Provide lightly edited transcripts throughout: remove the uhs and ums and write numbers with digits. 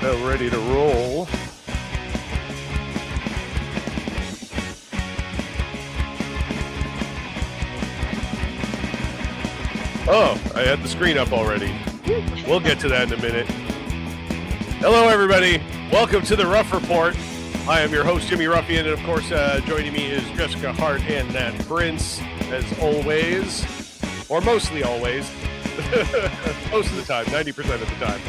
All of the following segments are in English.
about ready to roll. Oh, I had the screen up already. We'll get to that in a minute. Hello, everybody. Welcome to the Ruff Report. I am your host, Jimmy Ruffian, and of course, joining me is Jessica Hart and Nat Prince, as always, or mostly always, most of the time, 90% of the time.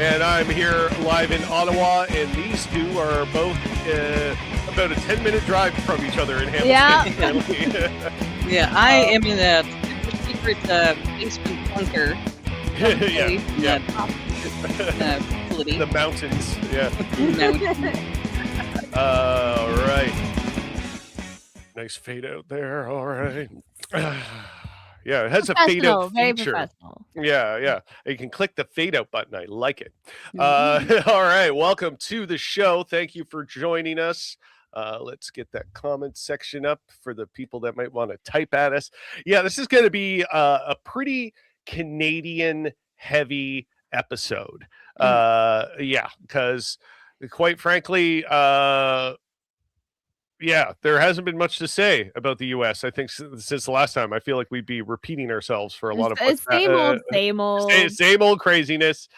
And I'm here live in Ottawa, and these two are both about a 10-minute drive from each other in Hamilton. Yeah, I am in a secret basement bunker. The mountains. Yeah. All right. Nice fade out there. All right. Yeah, it has a fade out feature. Very professional. Yeah. You can click the fade out button. I like it. All right. Welcome to the show. Thank you for joining us. Let's get that comment section up for the people that might want to type at us. Yeah, this is going to be a pretty Canadian heavy episode. Because quite frankly, there hasn't been much to say about the U.S. I think since the last time. I feel like we'd be repeating ourselves for a lot of same old craziness.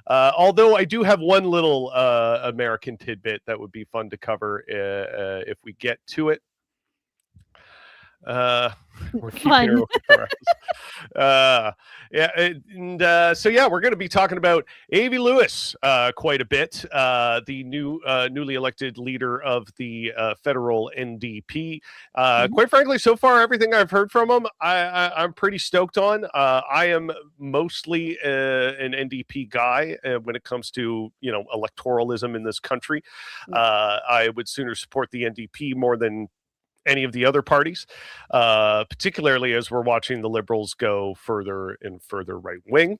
Although I do have one little American tidbit that would be fun to cover if we get to it. We're keeping we're going to be talking about Avi Lewis quite a bit, the newly elected leader of the federal NDP. Quite frankly, so far everything I've heard from him, I'm pretty stoked on. I am mostly an NDP guy when it comes to electoralism in this country. I would sooner support the NDP more than any of the other parties, particularly as we're watching the Liberals go further and further right wing.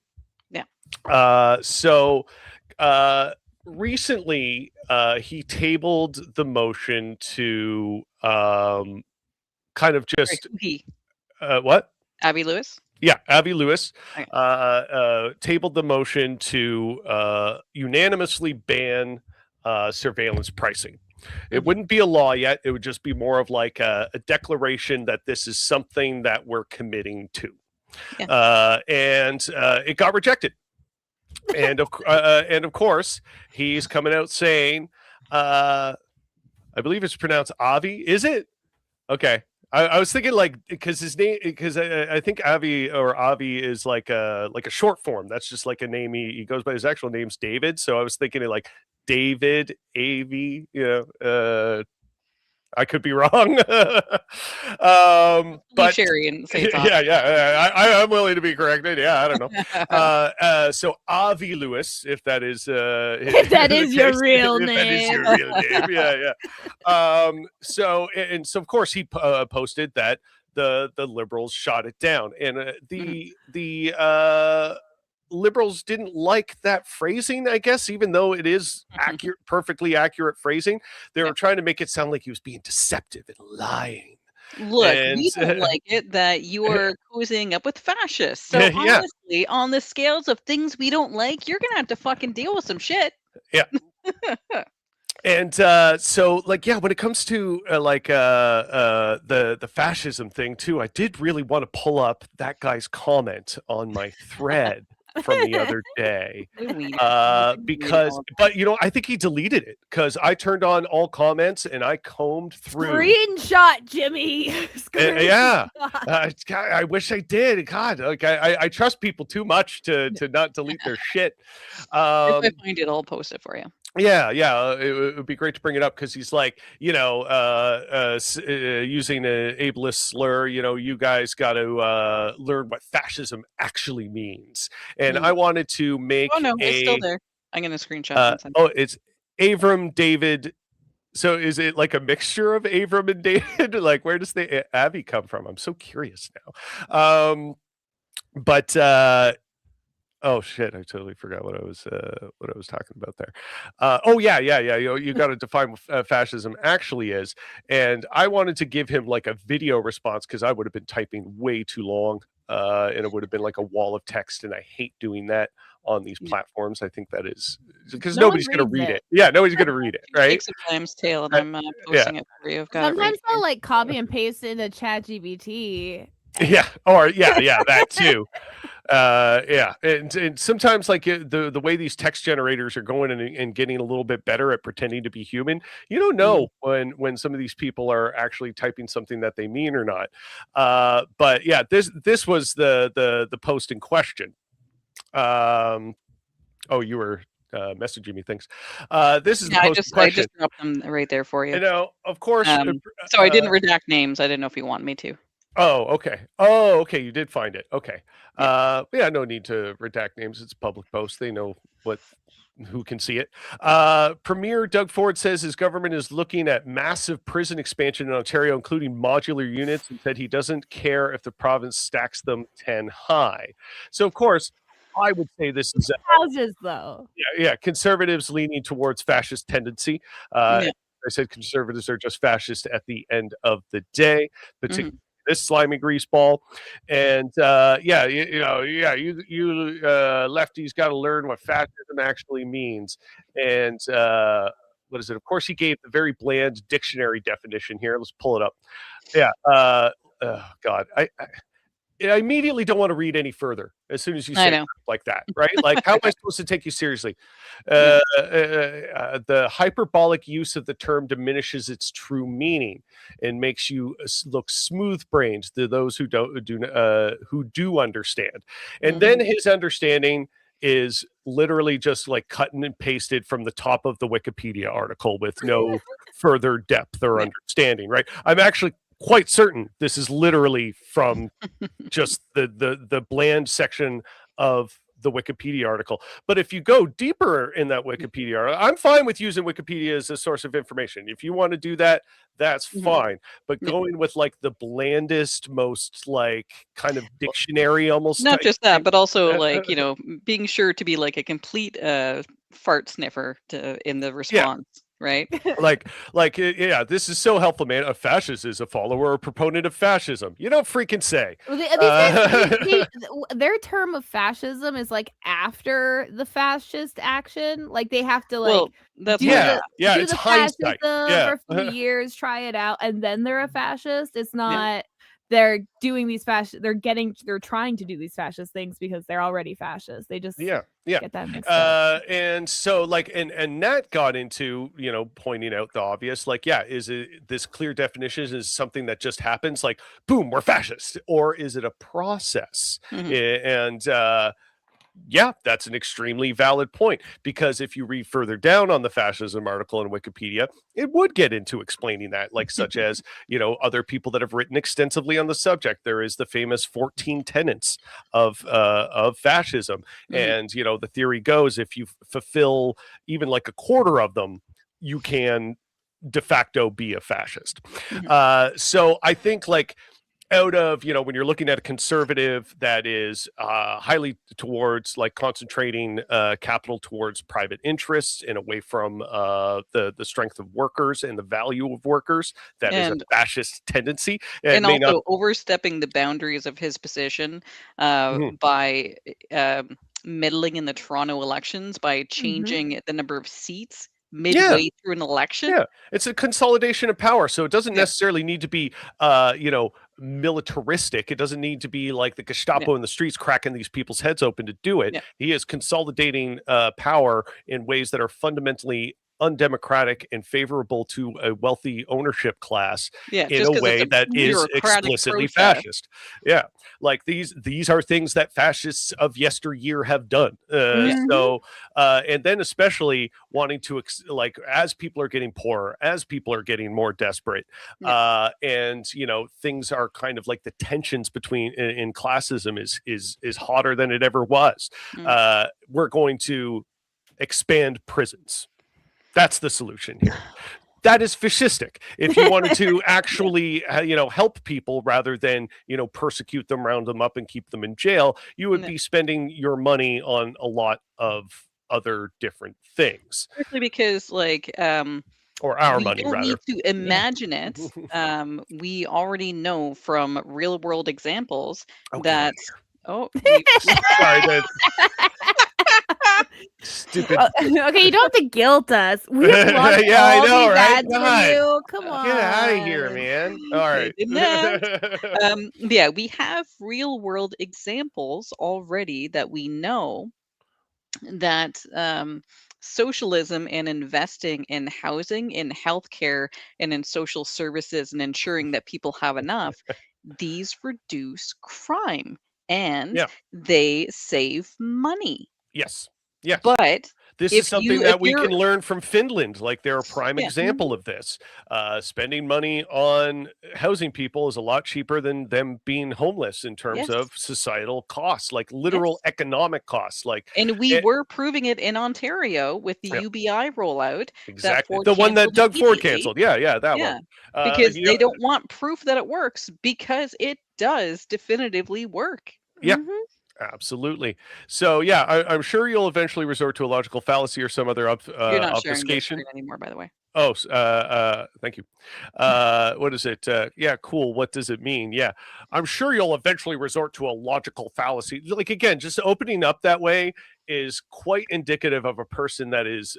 Recently he tabled the motion to kind of just what? Avi Lewis? Yeah, Avi Lewis Okay. Tabled the motion to unanimously ban surveillance pricing. It wouldn't be a law yet. It would just be more of like a declaration that this is something that we're committing to. And it got rejected. And of course, he's coming out saying, I believe it's pronounced Avi. Is it? Okay. I was thinking because his name, because I think Avi is like a short form. That's just like a name. He goes by, his actual name's David. So I was thinking like David, Avi, I could be wrong. But Cherry and say I'm willing to be corrected. Yeah, I don't know. So Avi Lewis, if that is that is your real name. That is your real name. Yeah. So of course he posted that the Liberals shot it down, and the Liberals didn't like that phrasing, I guess, even though it is accurate, perfectly accurate phrasing. They were trying to make it sound like he was being deceptive and lying. Look, we don't like it that you are cozying up with fascists. So honestly, on the scales of things we don't like, you're gonna have to fucking deal with some shit. Yeah. And so when it comes to the fascism thing too, I did really want to pull up that guy's comment on my thread from the other day, because I think he deleted it because I turned on all comments and I combed through. Screenshot, Jimmy. I wish I did. God, I trust people too much to not delete their shit. If I find it, I'll post it for you. Yeah, it would be great to bring it up because he's like, using an ableist slur, you guys got to learn what fascism actually means. And I wanted to make it's still there. I'm going to screenshot. It's Avram David. So is it like a mixture of Avram and David? Like, where does the Avi come from? I'm so curious now. Oh shit! I totally forgot what I was talking about there. You got to define what fascism actually is, and I wanted to give him like a video response because I would have been typing way too long, and it would have been like a wall of text, and I hate doing that on these platforms. I think that is because No one nobody's going to reads read it. it. Yeah, nobody's going to read it, right? Takes a Lamb's tail, and I'm posting it for you. I've got Sometimes it right I'll like copy and paste into ChatGPT. Yeah, or yeah, that too. Yeah, and sometimes like the way these text generators are going and getting a little bit better at pretending to be human, you don't know when some of these people are actually typing something that they mean or not. But yeah, this was the post in question. Oh, you were messaging me. Thanks. This is the post in question. I just dropped them right there for you. You know, of course. So I didn't redact names. I didn't know if you want me to. Oh, okay. Oh, okay. You did find it. Okay. Yeah, no need to redact names. It's a public post. They know who can see it. Premier Doug Ford says his government is looking at massive prison expansion in Ontario, including modular units, and said he doesn't care if the province stacks them 10 high. So, of course, I would say this is houses, though. Yeah. Conservatives leaning towards fascist tendency. I said conservatives are just fascist at the end of the day, particularly this slimy greaseball. And you lefties got to learn what fascism actually means. And what is it? Of course, he gave the very bland dictionary definition here. Let's pull it up. Yeah. Oh God, I immediately don't want to read any further as soon as you say like that, right? Like, how am I supposed to take you seriously? The hyperbolic use of the term diminishes its true meaning and makes you look smooth-brained to those who do understand. And then his understanding is literally just like cutting and pasted from the top of the Wikipedia article with no further depth or understanding, right? I'm actually quite certain this is literally from just the bland section of the Wikipedia article. But if you go deeper in that Wikipedia article, I'm fine with using Wikipedia as a source of information. If you want to do that, that's fine. But going with like the blandest, most like kind of dictionary almost. Not just that, but also like, being sure to be like a complete fart sniffer in the response. Right? Yeah, this is so helpful, man. A fascist is a follower or proponent of fascism. You don't freaking say. Their term of fascism is like after the fascist action. Like they have to like do the fascism for a few years, try it out, and then they're a fascist. It's not they're doing these fascist. They're trying to do these fascist things because they're already fascist. They just get that mixed up. And so like and Nat got into pointing out the obvious, like is it this clear definition is something that just happens, like boom, we're fascist, or is it a process? And yeah, that's an extremely valid point, because if you read further down on the fascism article in Wikipedia, it would get into explaining that, like such as, other people that have written extensively on the subject. There is the famous 14 tenets of fascism. And, the theory goes, if you fulfill even like a quarter of them, you can de facto be a fascist. So I think like, out of, when you're looking at a conservative that is highly towards like concentrating capital towards private interests and away from the strength of workers and the value of workers, that is a fascist tendency. And also overstepping the boundaries of his position by meddling in the Toronto elections, by changing the number of seats midway through an election. Yeah, it's a consolidation of power. So it doesn't necessarily need to be, militaristic. It doesn't need to be like the Gestapo in the streets cracking these people's heads open to do it. He is consolidating power in ways that are fundamentally undemocratic and favorable to a wealthy ownership class in a way that is explicitly fascist. Yeah, like these are things that fascists of yesteryear have done. So and then especially wanting to like, as people are getting poorer, as people are getting more desperate, and things are kind of like the tensions between in classism is hotter than it ever was. We're going to expand prisons. That's the solution here. That is fascistic. If you wanted to actually, help people rather than, persecute them, round them up, and keep them in jail, you would be spending your money on a lot of other different things. Especially because, like, or our money, rather. We don't need to imagine it. We already know from real-world examples that. Oh, sorry. Stupid. Okay, you don't have to guilt us. We have watched Yeah, I all know, these right? ads for God. you. Come on. Get out of here, man. All right. Yeah, we have real world examples already that we know that socialism and investing in housing, in healthcare, and in social services and ensuring that people have enough, these reduce crime and Yeah. they save money. Yes. Yes. But this is something that we can learn from Finland. Like, they're a prime example of this. Spending money on housing people is a lot cheaper than them being homeless in terms of societal costs, like literal economic costs. Like, and we were proving it in Ontario with the UBI rollout. Exactly. The one that Doug Ford canceled. Yeah, that one. Because they don't want proof that it works, because it does definitively work. Yeah. Absolutely. So yeah, I'm sure you'll eventually resort to a logical fallacy or some other You're not sharing this obfuscation screen anymore, by the way. Oh, thank you. What is it? Yeah, cool. What does it mean? Yeah, I'm sure you'll eventually resort to a logical fallacy. Like, again, just opening up that way is quite indicative of a person that is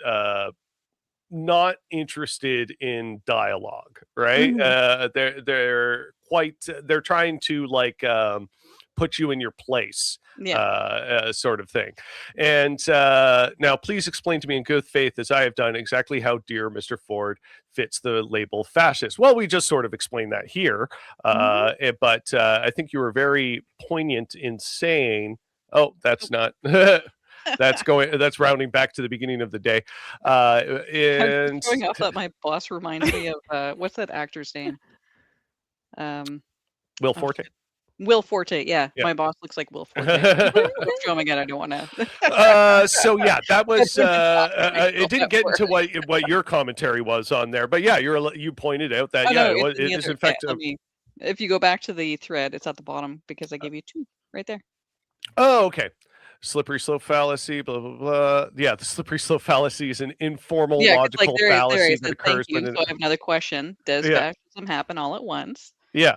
not interested in dialogue, right? They're trying to, like, put you in your place, sort of thing. And now, please explain to me in good faith, as I have done, exactly how dear Mr. Ford fits the label fascist. Well, we just sort of explained that here, but I think you were very poignant in saying, "Oh, that's not." That's rounding back to the beginning of the day. And going off that, my boss reminds me of what's that actor's name? Will Forte. Will Forte, yeah. My boss looks like Will Forte. Oh my god, I don't want to. So yeah, that was. It didn't get into what your commentary was on there, but yeah, you pointed out that it is in fact. If you go back to the thread, it's at the bottom because I gave you two right there. Oh, okay. Slippery slope fallacy, blah blah blah. Yeah, the slippery slope fallacy is an informal logical fallacy that occurs. So I have another question: does fascism happen all at once? Yeah.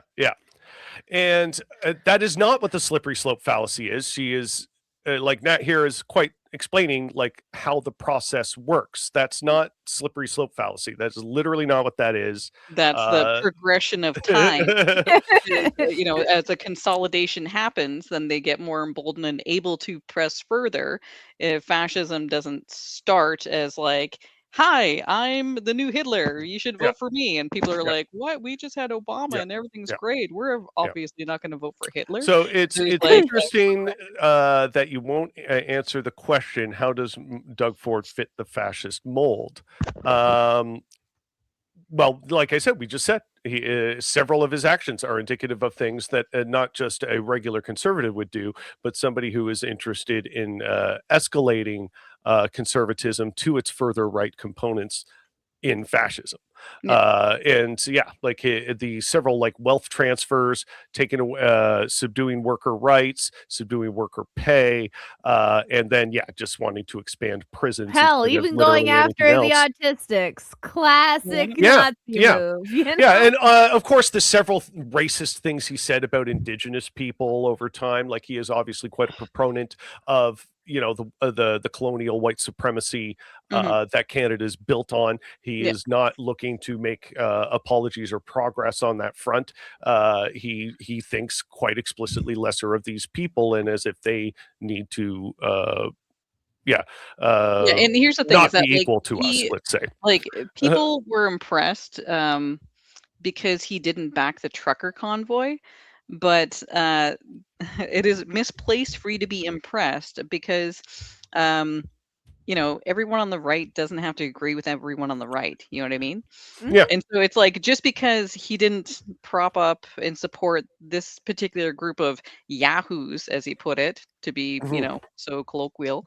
And that is not what the slippery slope fallacy is. She is like Nat here is quite explaining like how the process works. That's not slippery slope fallacy. That's literally not what that is. That's the progression of time. As a consolidation happens, then they get more emboldened and able to press further. If fascism doesn't start as like, "Hi, I'm the new Hitler. You should vote for me." And people are like, "What? We just had Obama and everything's great. We're obviously not going to vote for Hitler." So it's interesting that you won't answer the question, how does Doug Ford fit the fascist mold? Well, like I said, we just said several of his actions are indicative of things that not just a regular conservative would do, but somebody who is interested in escalating conservatism to its further right components in fascism. And like the several like wealth transfers, subduing worker rights, subduing worker pay, and then just wanting to expand prisons. Hell, even going after the autistics. Classic Nazi move. And of course the several racist things he said about indigenous people over time. Like, he is obviously quite a proponent of the colonial white supremacy that Canada is built on. He is not looking to make apologies or progress on that front. He thinks quite explicitly lesser of these people, and as if they need to and here's the thing, not is that, be equal to us, let's say. Like, people were impressed because he didn't back the trucker convoy, but it is misplaced for you to be impressed because everyone on the right doesn't have to agree with everyone on the right. You know what I mean? Yeah. And so it's like, just because he didn't prop up and support this particular group of yahoos, as he put it, to be, so colloquial,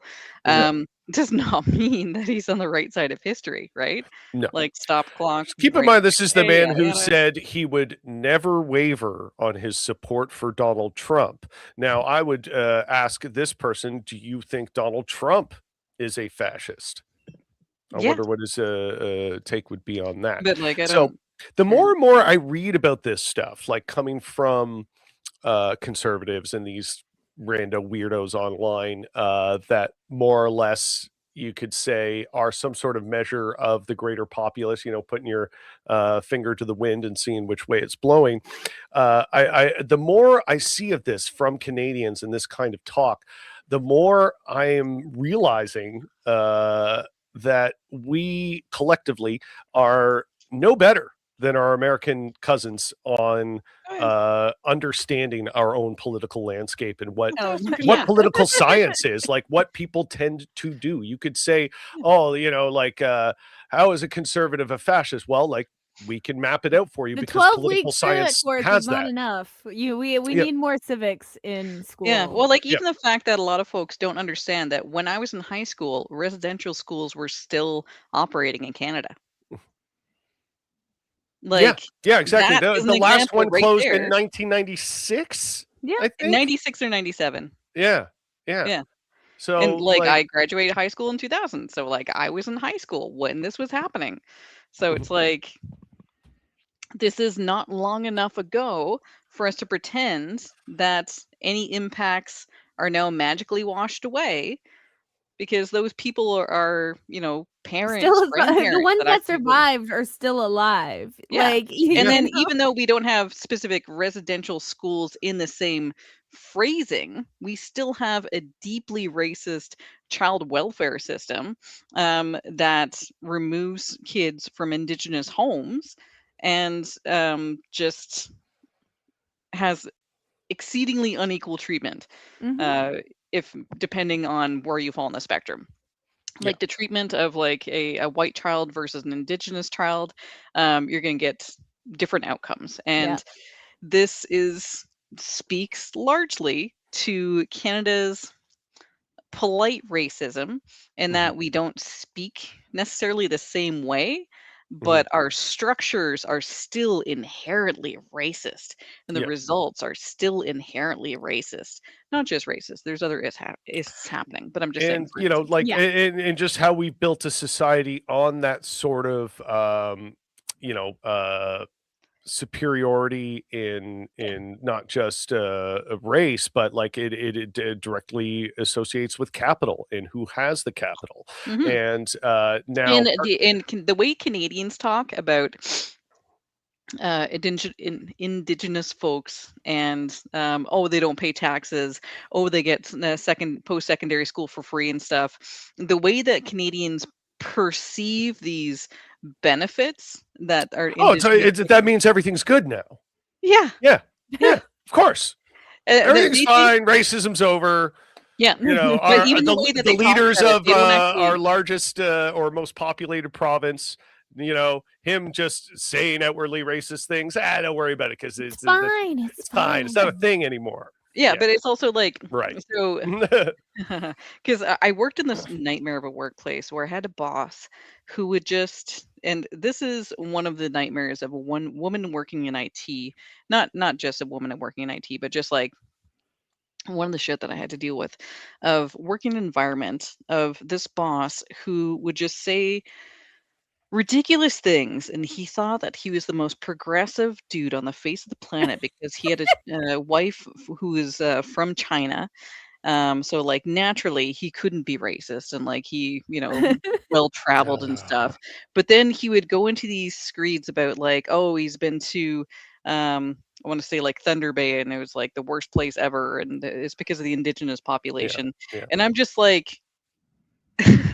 does not mean that he's on the right side of history, right? No. Like, stop clock. Keep in mind, this is the man who said he would never waver on his support for Donald Trump. Now, I would ask this person, do you think Donald Trump is a fascist? I wonder what his take would be on that. But like, the more and more I read about this stuff, like coming from conservatives and these rando weirdos online that more or less you could say are some sort of measure of the greater populace, putting your finger to the wind and seeing which way it's blowing. The more I see of this from Canadians and this kind of talk, the more I am realizing that we collectively are no better than our American cousins on understanding our own political landscape and what political science is, like what people tend to do. You could say, how is a conservative a fascist? Well, like, we can map it out for you because political science has not that. enough. We need more civics in school. Yeah, well, like even the fact that a lot of folks don't understand that when I was in high school, residential schools were still operating in Canada. Like, yeah, exactly. The last one right closed there. in 1996. Yeah, I think 96 or 97. Yeah. So, and I graduated high school in 2000, so like I was in high school when this was happening. So it's like, this is not long enough ago for us to pretend that any impacts are now magically washed away, because those people are parents, the ones that survived are still alive. Yeah. And then even though we don't have specific residential schools in the same phrasing, we still have a deeply racist child welfare system that removes kids from Indigenous homes and just has exceedingly unequal treatment, if depending on where you fall on the spectrum. Like the treatment of like a white child versus an Indigenous child, you're going to get different outcomes. And this speaks largely to Canada's polite racism, in that we don't speak necessarily the same way, but our structures are still inherently racist, and the results are still inherently racist. Not just racist, there's other ists happening, but I'm just saying, and just how we built a society on that sort of superiority in not just a race, but like it directly associates with capital and who has the capital. And now the way Canadians talk about indigenous folks, and they don't pay taxes, they get post-secondary school for free and stuff, the way that Canadians perceive these benefits that are that means everything's good now. Yeah, of course. Everything's fine, racism's over. But even the way that the leaders of our largest or most populated province, him just saying outwardly racist things, don't worry about it, because it's fine. It's fine. It's not a thing anymore. But it's also like, right. So, because I worked in this nightmare of a workplace where I had a boss who would just, and this is one of the nightmares of one woman working in IT, not just a woman working in IT, but just like one of the shit that I had to deal with, of working in an environment of this boss who would just say ridiculous things, and he thought that he was the most progressive dude on the face of the planet because he had a wife who is from China, so like naturally he couldn't be racist, and like he well traveled and stuff. But then he would go into these screeds about like, he's been to I want to say like Thunder Bay, and it was like the worst place ever, and it's because of the Indigenous population. And I'm just like,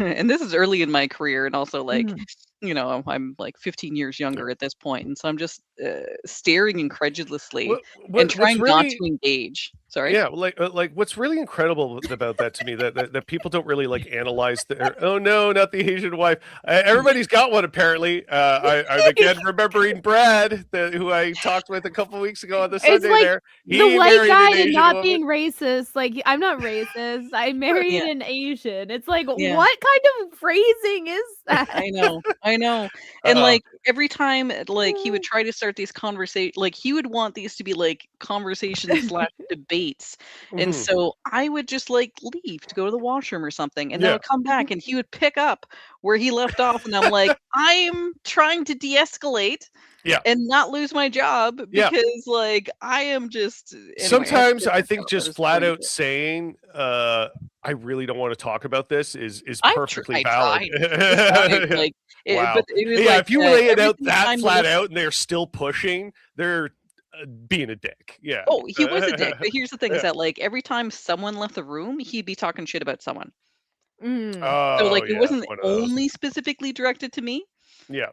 and this is early in my career, and also like I'm like 15 years younger at this point, and so I'm just staring incredulously and trying not to engage. Sorry. Like what's really incredible about that to me, that people don't really like analyze oh no, not the Asian wife. Everybody's got one apparently. I'm again remembering Brad, who I talked with a couple weeks ago on the Sunday. Like there, the white guy and not being racist. Like, I'm not racist. I married an Asian. It's like, what kind of phrasing is that? I know. And like every time like he would try to start these conversations, like he would want these to be like conversations / debates. And so I would just like leave to go to the washroom or something, and then I would come back and he would pick up where he left off, and I'm like, I'm trying to de-escalate and not lose my job because like I am just anyway, sometimes I think just flat out saying I really don't want to talk about this is perfectly valid. Like, wow. But it was if you lay it out that flat out and they're still pushing, they're being a dick. Yeah. Oh, he was a dick. But here's the thing: is that like every time someone left the room, he'd be talking shit about someone. So like it wasn't only specifically directed to me. Yeah.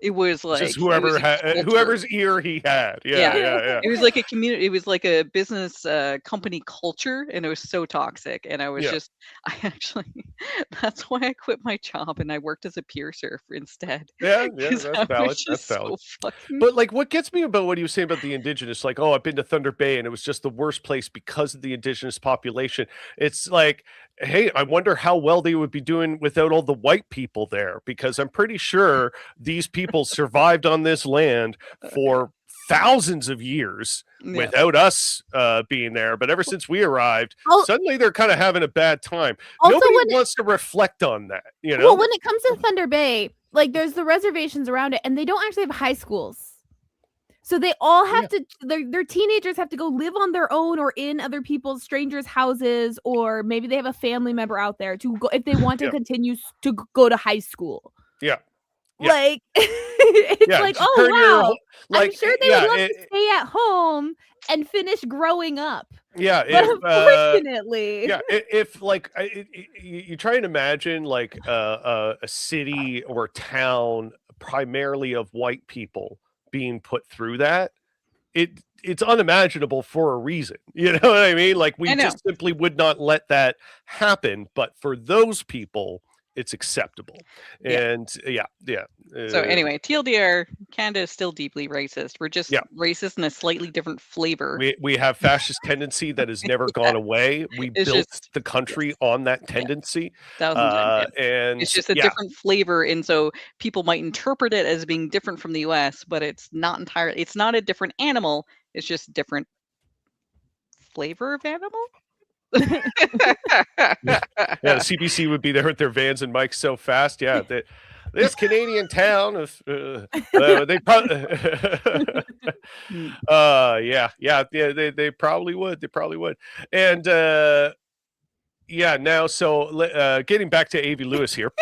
It was like just whoever's ear he had. Yeah. It was like a community. It was like a business company culture, and it was so toxic. And I was I actually, that's why I quit my job and I worked as a peer surfer instead. Yeah, that's valid. That's valid. But like, what gets me about what he was saying about the indigenous, like, oh, I've been to Thunder Bay and it was just the worst place because of the indigenous population. It's like, hey, I wonder how well they would be doing without all the white people there, because I'm pretty sure these people survived on this land for thousands of years without us being there. But ever since we arrived, suddenly they're kind of having a bad time. Also, nobody wants to reflect on that, you know? Well, when it comes to Thunder Bay, like there's the reservations around it, and they don't actually have high schools. So they all have to, their teenagers have to go live on their own or in other people's strangers' houses, or maybe they have a family member out there to go if they want to continue to go to high school. Yeah. Like it's like, oh wow, like, I'm sure they would love to stay at home and finish growing up. Yeah, but unfortunately, if like you try and imagine like a city or town primarily of white people being put through that, it's unimaginable for a reason. You know what I mean? Like we just simply would not let that happen. But for those people, it's acceptable. And so anyway, TLDR, Canada is still deeply racist. We're just racist in a slightly different flavor. We have fascist tendency that has never gone away. We built the country on that tendency. And it's just a different flavor. And so people might interpret it as being different from the US, but it's not entirely, it's not a different animal. It's just different flavor of animal. The CBC would be there with their vans and mics so fast. This Canadian town of they probably they probably would. And now so getting back to Avi Lewis here,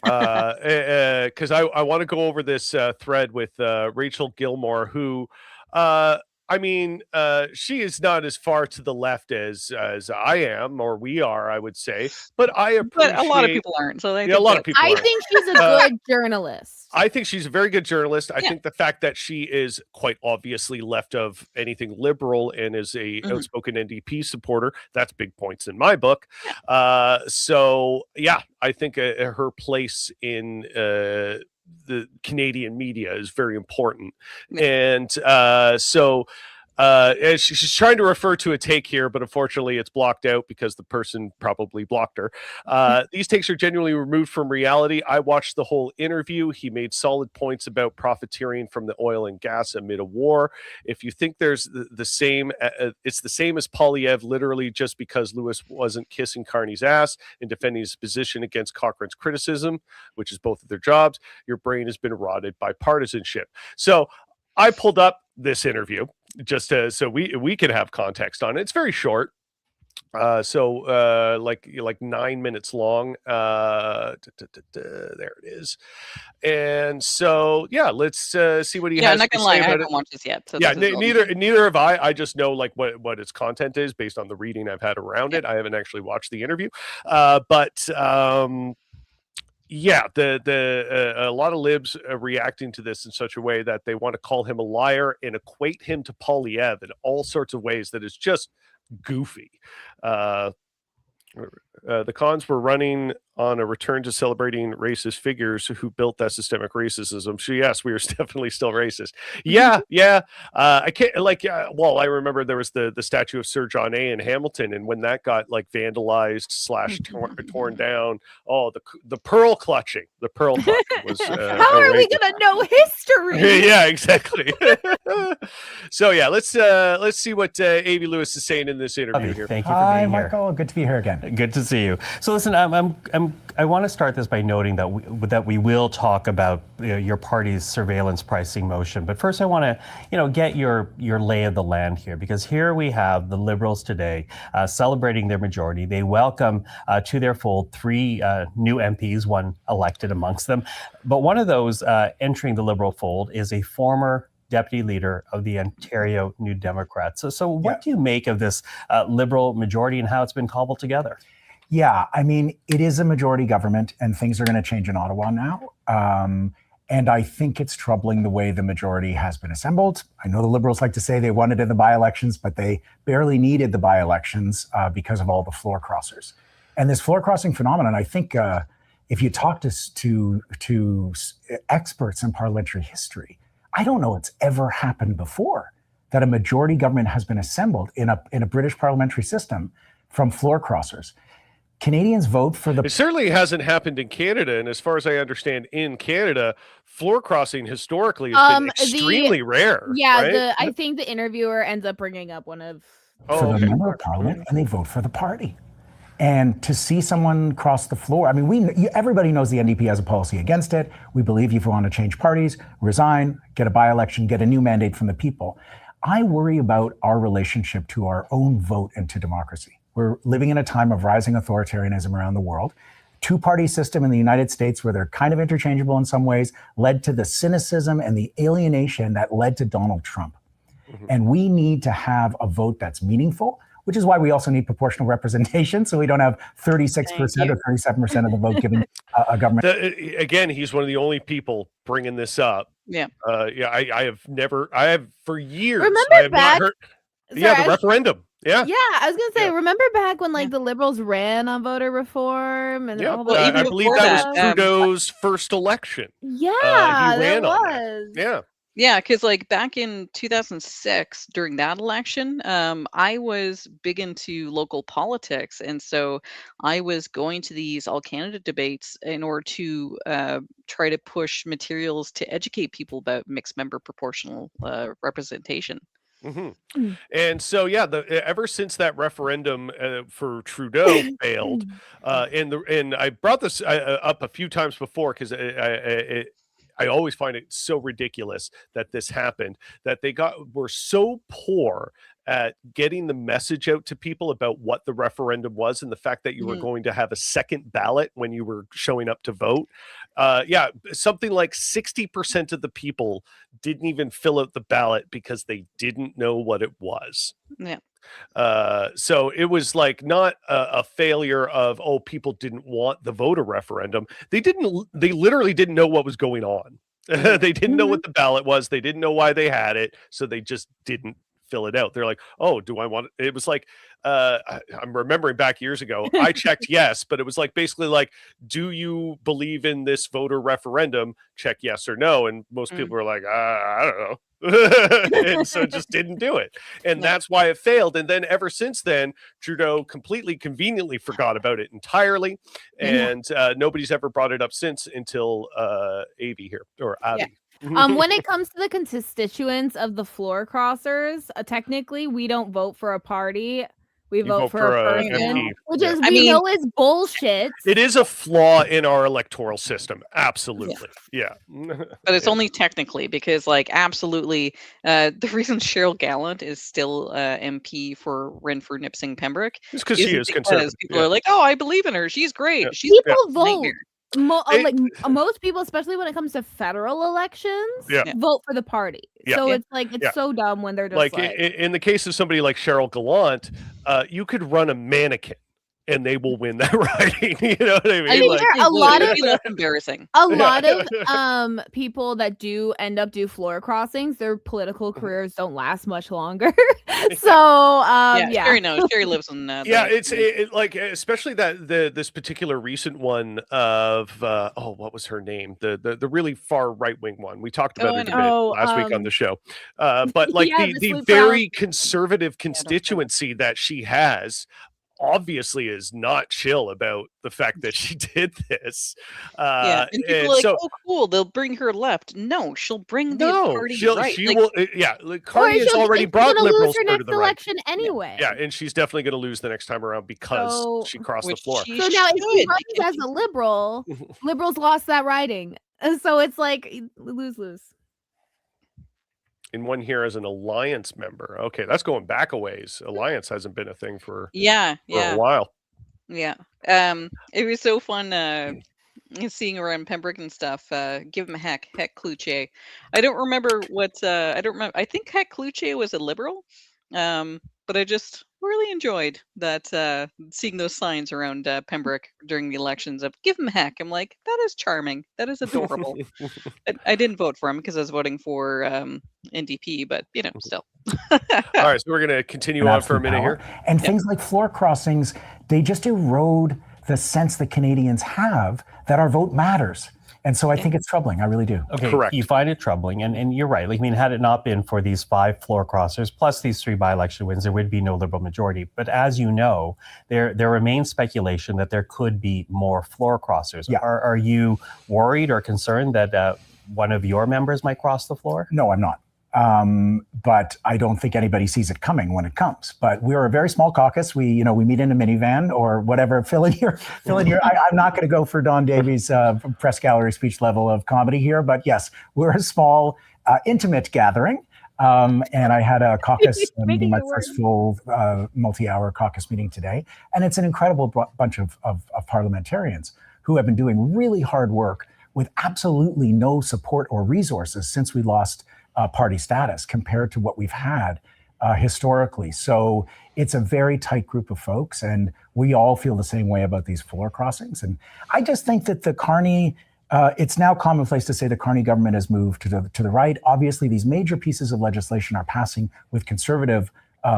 because I want to go over this thread with Rachel Gilmore, who I mean, she is not as far to the left as I am, or we are, I would say. But I appreciate. But a lot of people aren't. So a lot of people. I think she's a good journalist. I think she's a very good journalist. I think the fact that she is quite obviously left of anything liberal and is a outspoken NDP supporter, that's big points in my book. So I think her place in the Canadian media is very important. And she's trying to refer to a take here, but unfortunately it's blocked out because the person probably blocked her. These takes are genuinely removed from reality. I watched the whole interview. He made solid points about profiteering from the oil and gas amid a war. If you think there's the same, it's the same as Polyev, literally just because Lewis wasn't kissing Carney's ass and defending his position against Cochrane's criticism, which is both of their jobs, your brain has been rotted by partisanship. So I pulled up this interview just so we can have context on it. It's very short. Like 9 minutes long. There it is. And so let's see what he has. I'm not gonna lie, I haven't watched this yet. So neither have I. I just know like what its content is based on the reading I've had around it. I haven't actually watched the interview. A lot of libs are reacting to this in such a way that they want to call him a liar and equate him to Polyev in all sorts of ways that is just goofy. The cons were running on a return to celebrating racist figures who built that systemic racism. So yes, we are definitely still racist. I can't I remember there was the statue of Sir John A in Hamilton, and when that got like vandalized / torn down, the pearl clutching was how are we gonna know history? Yeah, exactly. So let's see what Avi Lewis is saying in this interview here. Thank you for being here. Michael, good to be here again. Good to to see you. So listen, I want to start this by noting that we will talk about your party's surveillance pricing motion. But first, I want to get your lay of the land here, because here we have the Liberals today celebrating their majority. They welcome to their fold 3 new MPs, one elected amongst them. But one of those entering the Liberal fold is a former deputy leader of the Ontario New Democrats. So what do you make of this Liberal majority and how it's been cobbled together? Yeah, I mean, it is a majority government and things are going to change in Ottawa now. And I think it's troubling the way the majority has been assembled. I know the Liberals like to say they won it in the by-elections, but they barely needed the by-elections because of all the floor crossers. And this floor crossing phenomenon, I think if you talk to experts in parliamentary history, I don't know it's ever happened before that a majority government has been assembled in a British parliamentary system from floor crossers. Canadians vote for the... It certainly hasn't happened in Canada, and as far as I understand, in Canada, floor crossing historically has been extremely rare. Yeah, right? I think the interviewer ends up bringing up one of... For the member of parliament, and they vote for the party. And to see someone cross the floor, I mean, everybody knows the NDP has a policy against it. We believe if you want to change parties, resign, get a by-election, get a new mandate from the people. I worry about our relationship to our own vote and to democracy. We're living in a time of rising authoritarianism around the world. Two-party system in the United States, where they're kind of interchangeable in some ways, led to the cynicism and the alienation that led to Donald Trump. Mm-hmm. And we need to have a vote that's meaningful, which is why we also need proportional representation, so we don't have 36% or 37% of the vote given a government. Again, he's one of the only people bringing this up. Yeah. I have for years. Remember I have back? not heard, the referendum. Yeah. Yeah, I was gonna say, remember back when the Liberals ran on voter reform and all the I believe that was Trudeau's first election. Yeah, he ran on that. Yeah. Yeah, because back in 2006, during that election, I was big into local politics. And so I was going to these all-candidate debates in order to try to push materials to educate people about mixed member proportional representation. Mm-hmm. And so, ever since that referendum for Trudeau failed, and I brought this up a few times before because I always find it so ridiculous that this happened, that were so poor at getting the message out to people about what the referendum was and the fact that you were going to have a second ballot when you were showing up to vote. Something like 60% of the people didn't even fill out the ballot because they didn't know what it was. Yeah. So it was not a failure of, people didn't want the voter referendum. They literally didn't know what was going on. They didn't know what the ballot was. They didn't know why they had it. So they just didn't fill it out. They're like, do I want it? It was I'm remembering back years ago, I checked yes, but it was basically do you believe in this voter referendum? Check yes or no. And most people were like, I don't know. And so just didn't do it. And that's why it failed. And then ever since then, Trudeau completely conveniently forgot about it entirely. And nobody's ever brought it up since until Avi here, or Avi. When it comes to the constituents of the floor crossers, technically we don't vote for a party. We vote for a person, which is we know is bullshit. It is a flaw in our electoral system. Absolutely. Yeah. But it's only technically because absolutely the reason Cheryl Gallant is still MP for Renfrew Nipissing Pembroke is because she is conservative. People are like, I believe in her. She's great. She's people vote. Most people, especially when it comes to federal elections, vote for the party. So it's it's so dumb when they're just in the case of somebody like Cheryl Gallant, you could run a mannequin and they will win that riding. You know what I mean? I mean, there are a lot of embarrassing. A lot of people that do end up do floor crossings, their political careers don't last much longer. So Sherry knows. Sherry lives in it's especially that this particular recent one of what was her name? The really far right wing one. We talked about it a bit last week on the show. But the very conservative constituency that she has obviously is not chill about the fact that she did this. And people are like, "Oh, cool, they'll bring her left." No, she'll bring the party right. She will. Yeah, Carney has already brought liberals her next to the election anyway. Yeah, and she's definitely going to lose the next time around because she crossed the floor. So now, if she runs as a liberal, liberals lost that riding, and so it's like lose. In one here as an alliance member. Okay, that's going back a ways. Alliance hasn't been a thing for a while. Yeah. It was so fun seeing around Pembroke and stuff. Give him a heck Cloutier. I don't remember what I think Heck Cloutier was a liberal. But I just really enjoyed that seeing those signs around Pembroke during the elections of give him heck. I'm like, that is charming. That is adorable. I didn't vote for him because I was voting for NDP, but still. All right, so we're going to continue on for a minute here. And things like floor crossings, they just erode the sense that Canadians have that our vote matters. And so I think it's troubling. I really do. Okay, correct. You find it troubling, and you're right. Had it not been for these 5 floor crossers plus these 3 by-election wins, there would be no Liberal majority. But as you know, there remains speculation that there could be more floor crossers. Yeah. Are you worried or concerned that one of your members might cross the floor? No, I'm not. But I don't think anybody sees it coming when it comes. But we're a very small caucus. We meet in a minivan or whatever. Fill in here. I'm not going to go for Don Davies' press gallery speech level of comedy here. But yes, we're a small, intimate gathering. And I had a caucus meeting, my first full multi-hour caucus meeting today. And it's an incredible bunch of parliamentarians who have been doing really hard work with absolutely no support or resources since we lost party status compared to what we've had historically. So it's a very tight group of folks, and we all feel the same way about these floor crossings. And I just think that the Carney, it's now commonplace to say the Carney government has moved to the right. Obviously, these major pieces of legislation are passing with conservative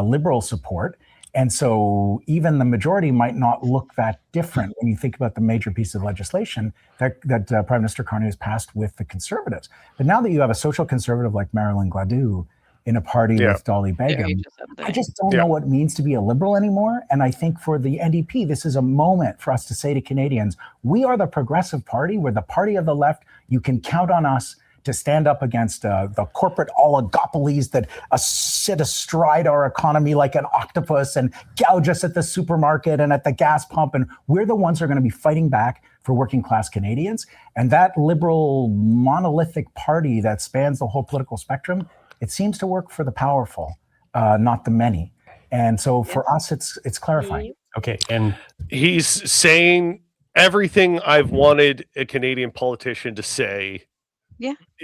liberal support. And so even the majority might not look that different when you think about the major piece of legislation that Prime Minister Carney has passed with the Conservatives. But now that you have a social conservative like Marilyn Gladue in a party with Dolly Begum, I just don't know what it means to be a Liberal anymore. And I think for the NDP, this is a moment for us to say to Canadians, we are the progressive party. We're the party of the left. You can count on us to stand up against the corporate oligopolies that sit astride our economy like an octopus and gouge us at the supermarket and at the gas pump. And we're the ones who are going to be fighting back for working class Canadians. And that liberal monolithic party that spans the whole political spectrum, it seems to work for the powerful, not the many. And so for us, it's clarifying. Okay, and he's saying everything I've wanted a Canadian politician to say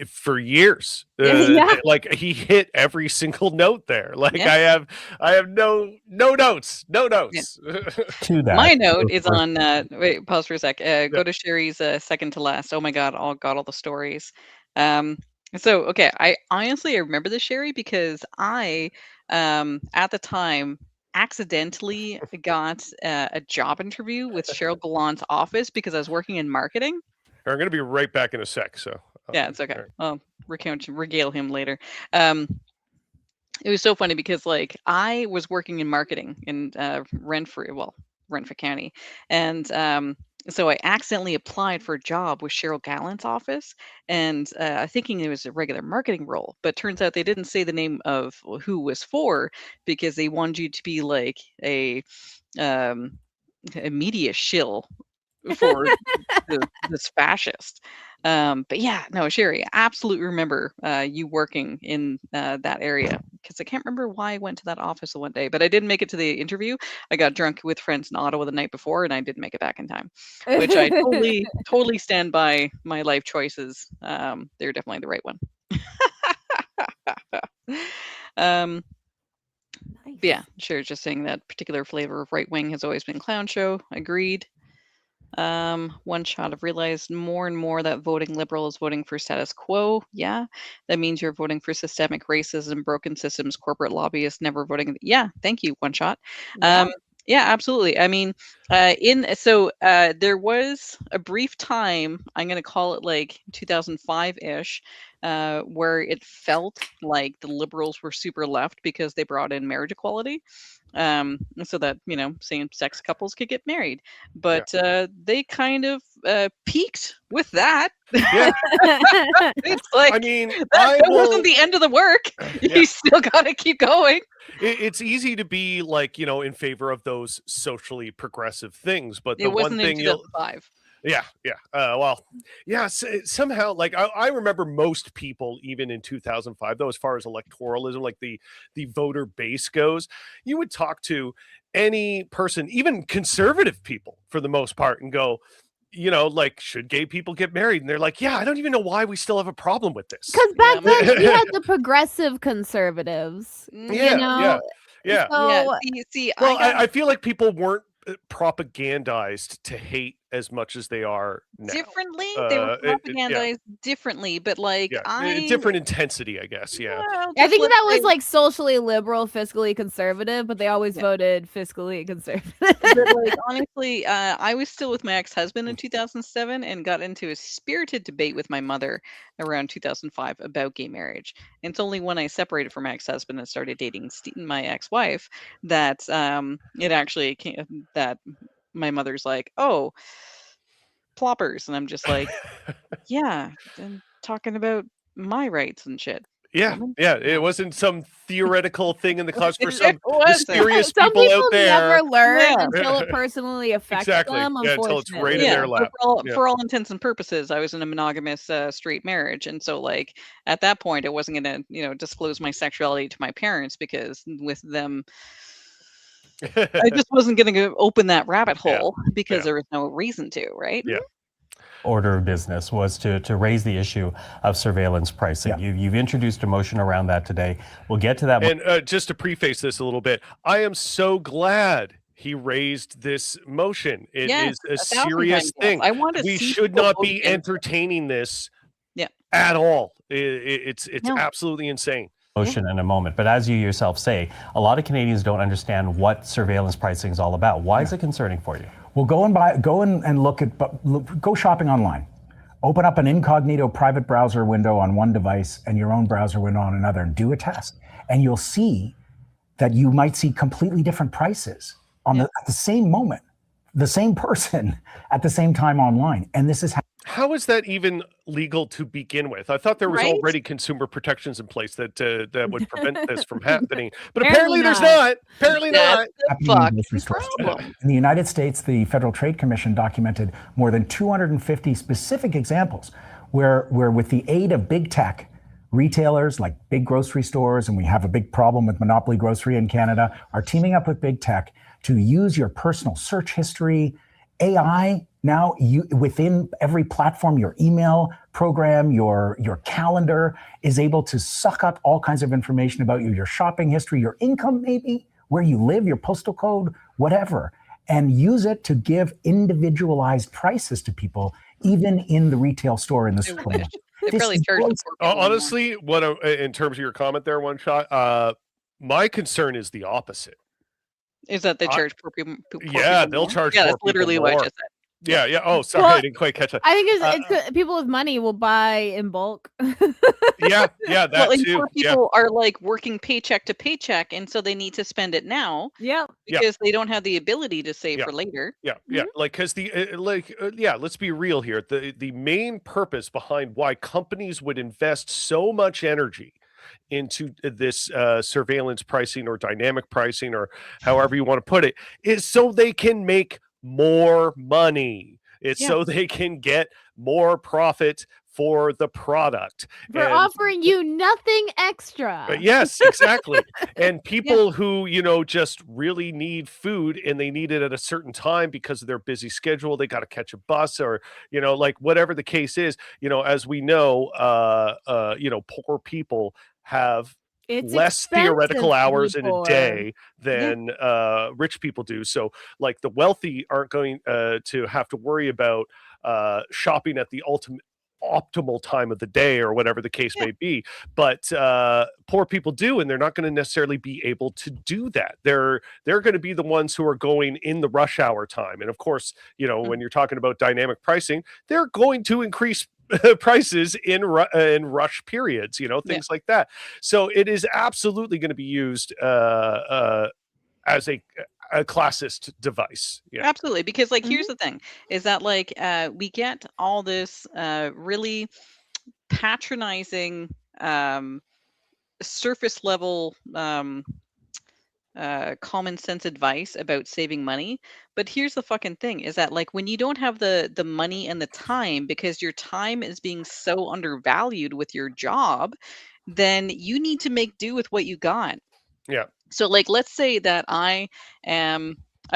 for years. Like he hit every single note there. Like I have no notes. To that. My note is on wait, pause for a sec. Go to Sherry's second to last. Oh my god, all the stories. So okay, I honestly remember the Sherry because I at the time accidentally got a job interview with Cheryl Gallant's office because I was working in marketing. I'm going to be right back in a sec. So yeah, it's okay. I'll regale him later. It was so funny because like I was working in marketing in Renfrew County, and so I accidentally applied for a job with Cheryl Gallant's office, and thinking it was a regular marketing role, but turns out they didn't say the name of who it was for because they wanted you to be like a media shill for this fascist. But yeah, no, Sherry, I absolutely remember you working in that area because I can't remember why I went to that office one day, but I didn't make it to the interview. I got drunk with friends in Ottawa the night before, and I didn't make it back in time, which I totally stand by my life choices. They're definitely the right one. Nice. Yeah, sure. Just saying that particular flavor of right wing has always been clown show. Agreed. One shot. I've realized more and more that voting Liberal is voting for status quo. Yeah, that means you're voting for systemic racism, broken systems, corporate lobbyists, never voting. Yeah, thank you. One shot. Yeah, absolutely. I mean, there was a brief time, I'm going to call it like 2005-ish, where it felt like the Liberals were super left because they brought in marriage equality. so that same-sex couples could get married. But they kind of peaked with that. Yeah. It's like, I mean, that wasn't the end of the work. You still got to keep going. It's easy to be like, in favor of those socially progressive things, but the It wasn't one thing in 2005. Somehow, like I remember most people, even in 2005, though, as far as electoralism, like the voter base goes, you would talk to any person, even conservative people for the most part, and go, like, should gay people get married? And they're like, yeah, I don't even know why we still have a problem with this. Because back then you had the progressive conservatives. Yeah. So, See, well, I feel like people weren't propagandized to hate as much as they are now. Differently, they were propagandized differently, but different intensity, I guess. Yeah, I think that was like socially liberal, fiscally conservative, but they always voted fiscally conservative. But honestly, I was still with my ex-husband in 2007 and got into a spirited debate with my mother around 2005 about gay marriage. And it's only when I separated from my ex-husband and started dating my ex-wife that it actually came that my mother's like, oh, ploppers. And I'm just like, yeah, I'm talking about my rights and shit. Yeah, it wasn't some theoretical thing in the class for some wasn't. mysterious Some people out there. never learn until it personally affects them. Until it's right in their lap. For all intents and purposes, I was in a monogamous straight marriage, and so like at that point, I wasn't gonna disclose my sexuality to my parents because with them, I just wasn't gonna open that rabbit hole because there was no reason to, right? Yeah. Order of business was to raise the issue of surveillance pricing. You've introduced a motion around that today. We'll get to that. And just to preface this a little bit, I am so glad he raised this motion. It is a serious thing. We should not be entertaining this at all. It's absolutely insane. Motion in a moment, but as you yourself say, a lot of Canadians don't understand what surveillance pricing is all about. Why is it concerning for you? Well, go and look at, go shopping online. Open up an incognito private browser window on one device and your own browser window on another, and do a test. And you'll see that you might see completely different prices at the same moment, the same person at the same time online. And this is how is that even legal to begin with? I thought there was already consumer protections in place that would prevent this from happening, but apparently there's not. Apparently not. In the United States, the Federal Trade Commission documented more than 250 specific examples where with the aid of big tech, retailers like big grocery stores, and we have a big problem with monopoly grocery in Canada, are teaming up with big tech to use your personal search history, AI. Now, within every platform, your email program, your calendar is able to suck up all kinds of information about you, your shopping history, your income, maybe, where you live, your postal code, whatever, and use it to give individualized prices to people, even in the retail store in the store. They probably charge them. Honestly, in terms of your comment there, One Shot, my concern is the opposite. Is that they charge poor people? They'll charge. Yeah, that's literally what I just said. Yeah. Oh, sorry, I didn't quite catch that. I think it's people with money will buy in bulk. That too. Poor people are like working paycheck to paycheck, and so they need to spend it now. Because they don't have the ability to save for later. Like, because let's be real here. The main purpose behind why companies would invest so much energy into this surveillance pricing or dynamic pricing or however you want to put it is so they can make more money. It's so they can get more profit for the product. We're offering you nothing extra. Yes, exactly. And people who, just really need food and they need it at a certain time because of their busy schedule, they got to catch a bus or, like whatever the case is, as we know, poor people have less theoretical hours in a day than rich people do. So like the wealthy aren't going to have to worry about shopping at the optimal time of the day or whatever the case may be, but poor people do, and they're not going to necessarily be able to do that. They're going to be the ones who are going in the rush hour time, and of course, when you're talking about dynamic pricing, they're going to increase prices in rush periods, things like that. So it is absolutely going to be used as a classist device. Yeah, absolutely. Because like, here's the thing: is that like we get all this really patronizing surface level common sense advice about saving money. But here's the fucking thing: is that like when you don't have the money and the time, because your time is being so undervalued with your job, then you need to make do with what you got. yeah. So like, let's say that I'm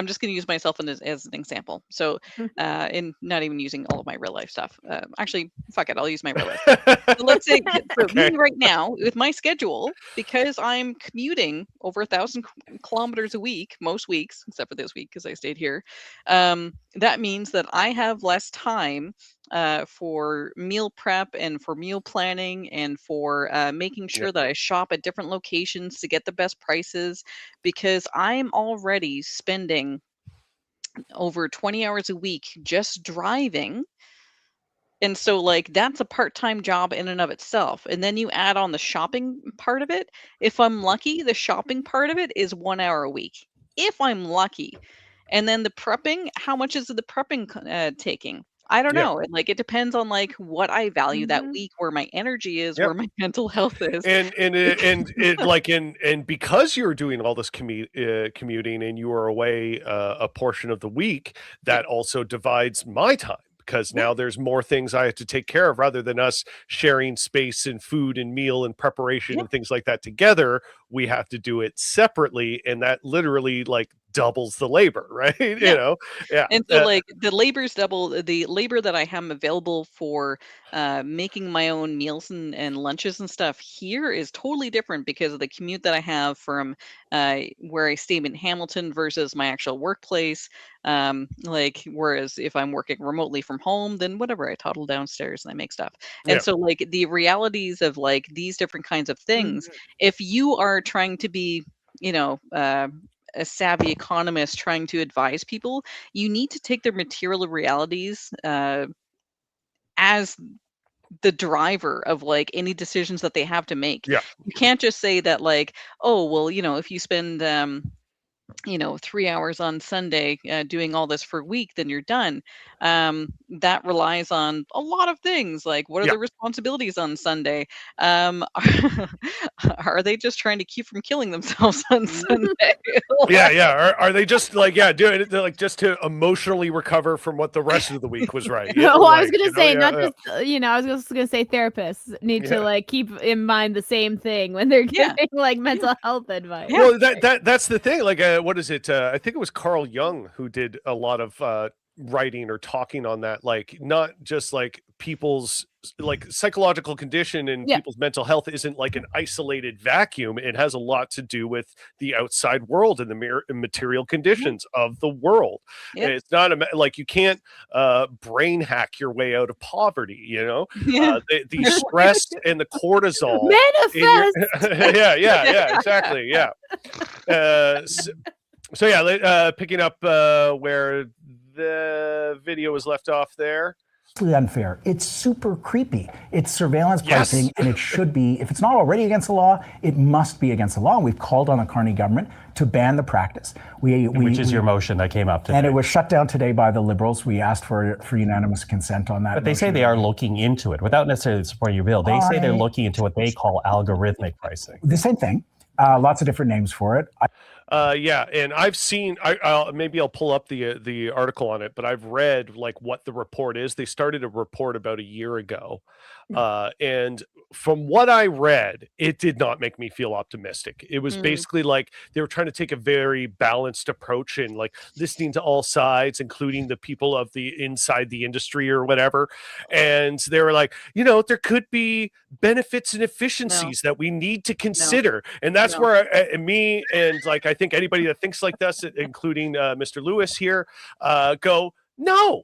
just going to use myself as an example. So in not even using all of my real life stuff. Actually, fuck it, I'll use my real life. So let's say for me right now, with my schedule, because I'm commuting over 1,000 kilometers a week, most weeks, except for this week because I stayed here. That means that I have less time for meal prep and for meal planning and for making sure that I shop at different locations to get the best prices, because I'm already spending over 20 hours a week just driving. And so like that's a part-time job in and of itself. And then you add on the shopping part of it. If I'm lucky, the shopping part of it is 1 hour a week. If I'm lucky. And then the prepping, how much is the prepping taking? I don't know. Like it depends on like what I value that week, where my energy is, where my mental health is. And because you're doing all this commuting and you are away a portion of the week, that also divides my time. Because now there's more things I have to take care of, rather than us sharing space and food and meal and preparation and things like that together. We have to do it separately, and that literally like doubles the labor, right? You know, And so like the labor's double. The labor that I have available for making my own meals and lunches and stuff here is totally different because of the commute that I have from where I stay in Hamilton versus my actual workplace. Like, whereas if I'm working remotely from home, then whatever, I toddle downstairs and I make stuff. And so like the realities of like these different kinds of things, if you are trying to be, you know, a savvy economist trying to advise people, you need to take their material realities as the driver of like any decisions that they have to make. Yeah. You can't just say that like, oh, well, you know, if you spend 3 hours on Sunday doing all this for a week, then you're done. That relies on a lot of things, like what are the responsibilities on Sunday? Are they just trying to keep from killing themselves on Sunday? Are they just like doing it like just to emotionally recover from what the rest of the week was, right? Well, I was gonna say just I was just gonna say therapists need to like keep in mind the same thing when they're giving like mental health advice. Well, that's the thing. Like, what is it? I think it was Carl Jung who did a lot of writing or talking on that. Like, not just like people's like psychological condition and people's mental health isn't like an isolated vacuum. It has a lot to do with the outside world and the material conditions of the world. It's not like you can't brain hack your way out of poverty, you know. The stress and the cortisol manifest. Exactly. Picking up where the video was left off there. Unfair. It's super creepy. It's surveillance pricing, and it should be, if it's not already against the law, it must be against the law. And we've called on the Carney government to ban the practice. Which is your motion that came up today. And it was shut down today by the Liberals. We asked for unanimous consent on that. But they say they are looking into it without necessarily supporting your bill. They say they're looking into what they call algorithmic pricing. The same thing. Lots of different names for it. And I've seen. Maybe I'll pull up the article on it, but I've read like what the report is. They started a report about a year ago, and from what I read, it did not make me feel optimistic. It was basically like they were trying to take a very balanced approach and like listening to all sides, including the people of the inside the industry or whatever. And they were like, there could be benefits and efficiencies that we need to consider, and that's where me and like I think anybody that thinks like this, including Mr. Lewis here, go, no,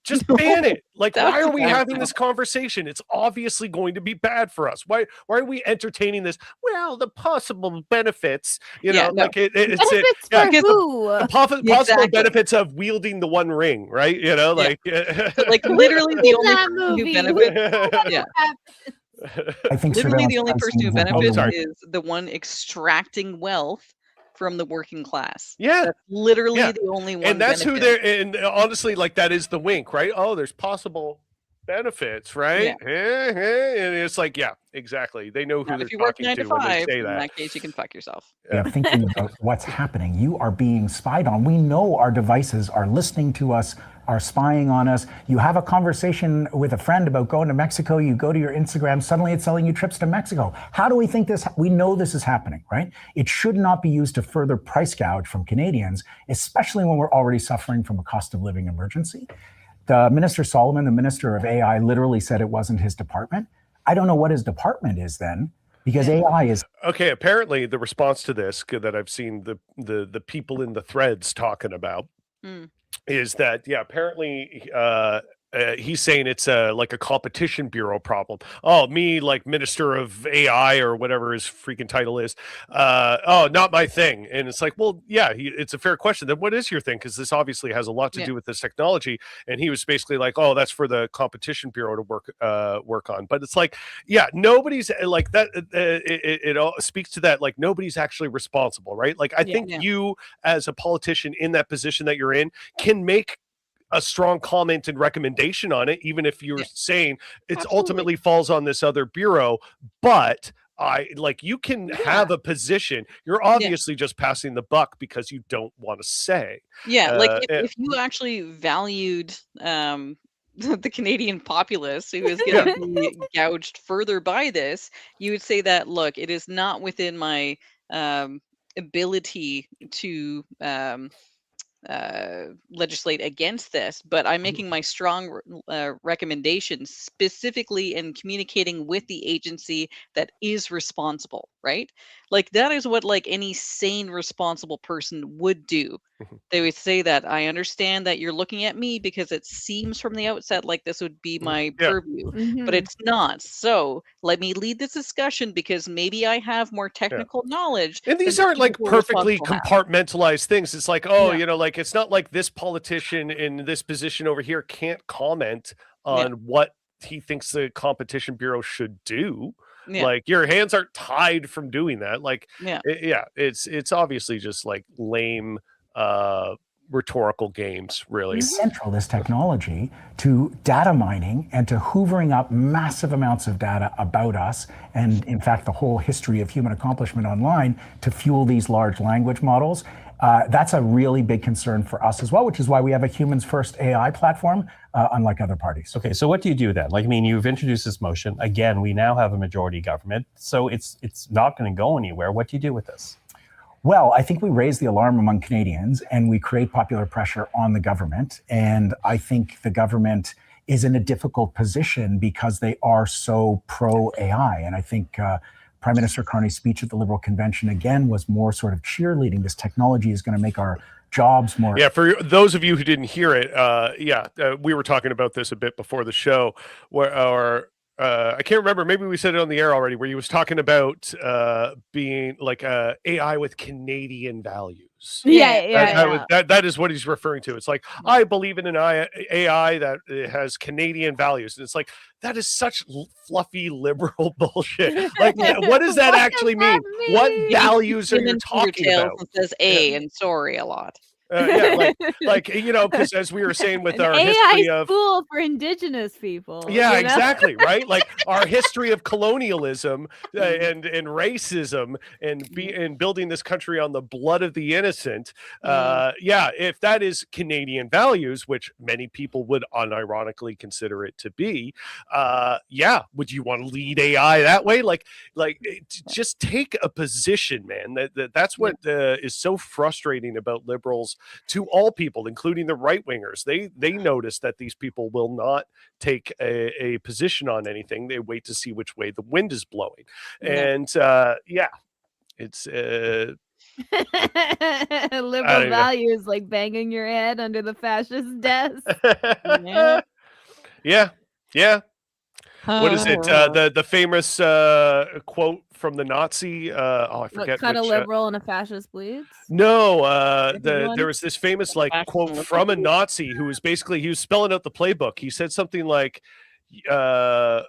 just ban it. Like, why are we having this conversation? It's obviously going to be bad for us. Why are we entertaining this? Well, the possible benefits, like it's benefits for who? The possible benefits of wielding the One Ring, right? Like literally the only person who benefits. I think literally the only person who benefits is the one extracting wealth from the working class. Yeah. That's literally the only one. And that's benefit. who they're, and honestly, like that is the wink, right? Oh, there's possible benefits, right? And it's like, yeah, exactly. They know who they're talking to when they say that. In that case, you can fuck yourself. Yeah, thinking about what's happening. You are being spied on. We know our devices are listening to us, are spying on us. You have a conversation with a friend about going to Mexico. You go to your Instagram, suddenly it's selling you trips to Mexico. How do we think this? We know this is happening, right? It should not be used to further price gouge from Canadians, especially when we're already suffering from a cost of living emergency. The Minister Solomon, the Minister of AI, literally said it wasn't his department. I don't know what his department is then, because AI is... Okay, apparently the response to this that I've seen the people in the threads talking about is that, apparently he's saying it's like a competition bureau problem. Oh, me, like Minister of AI or whatever his freaking title is. Oh, not my thing. And it's like, well, yeah, it's a fair question. Then what is your thing? Because this obviously has a lot to do with this technology. And he was basically like, oh, that's for the competition bureau to work on. But it's like, yeah, nobody's like that. It all speaks to that. Like nobody's actually responsible, right? Like I think you as a politician in that position that you're in can make a strong comment and recommendation on it, even if you're saying it's ultimately falls on this other bureau. But you can have a position. You're obviously just passing the buck because you don't want to say. Like if you actually valued the Canadian populace who is going to be gouged further by this, you would say that, look, it is not within my ability to legislate against this, but I'm making my strong recommendations specifically in communicating with the agency that is responsible, right? Like that is what like any sane, responsible person would do. They would say that I understand that you're looking at me because it seems from the outset like this would be my purview, but it's not. So let me lead this discussion because maybe I have more technical knowledge. And these aren't like perfectly compartmentalized things. It's like, oh, you know, like it's not like this politician in this position over here can't comment on what he thinks the competition bureau should do. Like your hands aren't tied from doing that. Like, it's obviously just like lame rhetorical games, really. Central, this technology, to data mining and to hoovering up massive amounts of data about us, and in fact the whole history of human accomplishment online to fuel these large language models. That's a really big concern for us as well, which is why we have a humans first AI platform, unlike other parties. Okay, so what do you do then? Like, I mean, you've introduced this motion. Again, we now have a majority government, so it's not going to go anywhere. What do you do with this? Well, I think we raise the alarm among Canadians and we create popular pressure on the government. And I think the government is in a difficult position because they are so pro-AI. And I think Prime Minister Carney's speech at the Liberal Convention, again, was more sort of cheerleading. This technology is going to make our jobs more... Yeah, for those of you who didn't hear it, we were talking about this a bit before the show, where I can't remember, maybe we said it on the air already, where he was talking about being like AI with Canadian values. That is what he's referring to. It's like, I believe in an AI that has Canadian values. And it's like, that is such fluffy liberal bullshit. Like, what does that actually mean? What values are you talking about? It says and sorry a lot. Like you know, because as we were saying with our AI history of school for Indigenous people, exactly, right? Like our history of colonialism and racism and building this country on the blood of the innocent. If that is Canadian values, which many people would unironically consider it to be, would you want to lead AI that way? Like just take a position, man. That's what is so frustrating about liberals to all people, including the right wingers. They notice that these people will not take a position on anything. They wait to see which way the wind is blowing. And it's liberal values like banging your head under the fascist desk. What is it? The famous quote from the Nazi. I forget. Cut a liberal and a fascist bleeds. No, there was this famous quote from a Nazi who was basically, he was spelling out the playbook. He said something like, "What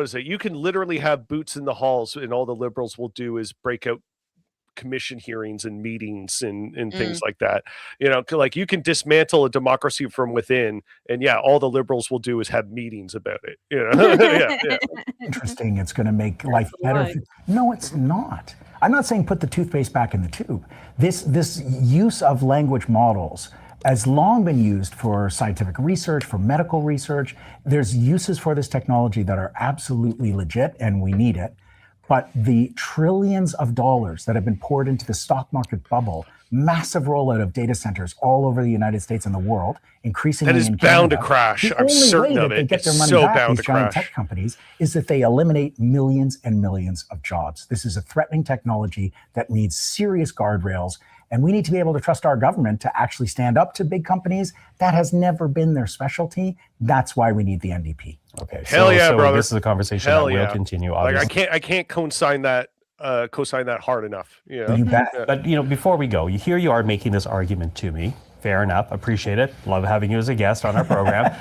is it? You can literally have boots in the halls, and all the liberals will do is break out commission hearings and meetings and things like that. Like you can dismantle a democracy from within, and all the liberals will do is have meetings about it. Interesting. It's going to make life better. No, it's not. I'm not saying put the toothpaste back in the tube. This use of language models has long been used for scientific research, for medical research. There's uses for this technology that are absolutely legit, and we need it. But the trillions of dollars that have been poured into the stock market bubble, massive rollout of data centers all over the United States and the world, increasingly that is in bound Canada, to crash. the I'm only certain way of that they it. get their It's money so back, bound these to giant crash. tech companies, is that they eliminate millions and millions of jobs. This is a threatening technology that needs serious guardrails. And we need to be able to trust our government to actually stand up to big companies. That has never been their specialty. That's why we need the NDP. Okay. Hell yeah, brother. This is a conversation that will continue. Obviously. Like I can't co-sign that hard enough. You bet. But before we go, here you are making this argument to me. Fair enough. Appreciate it. Love having you as a guest on our program.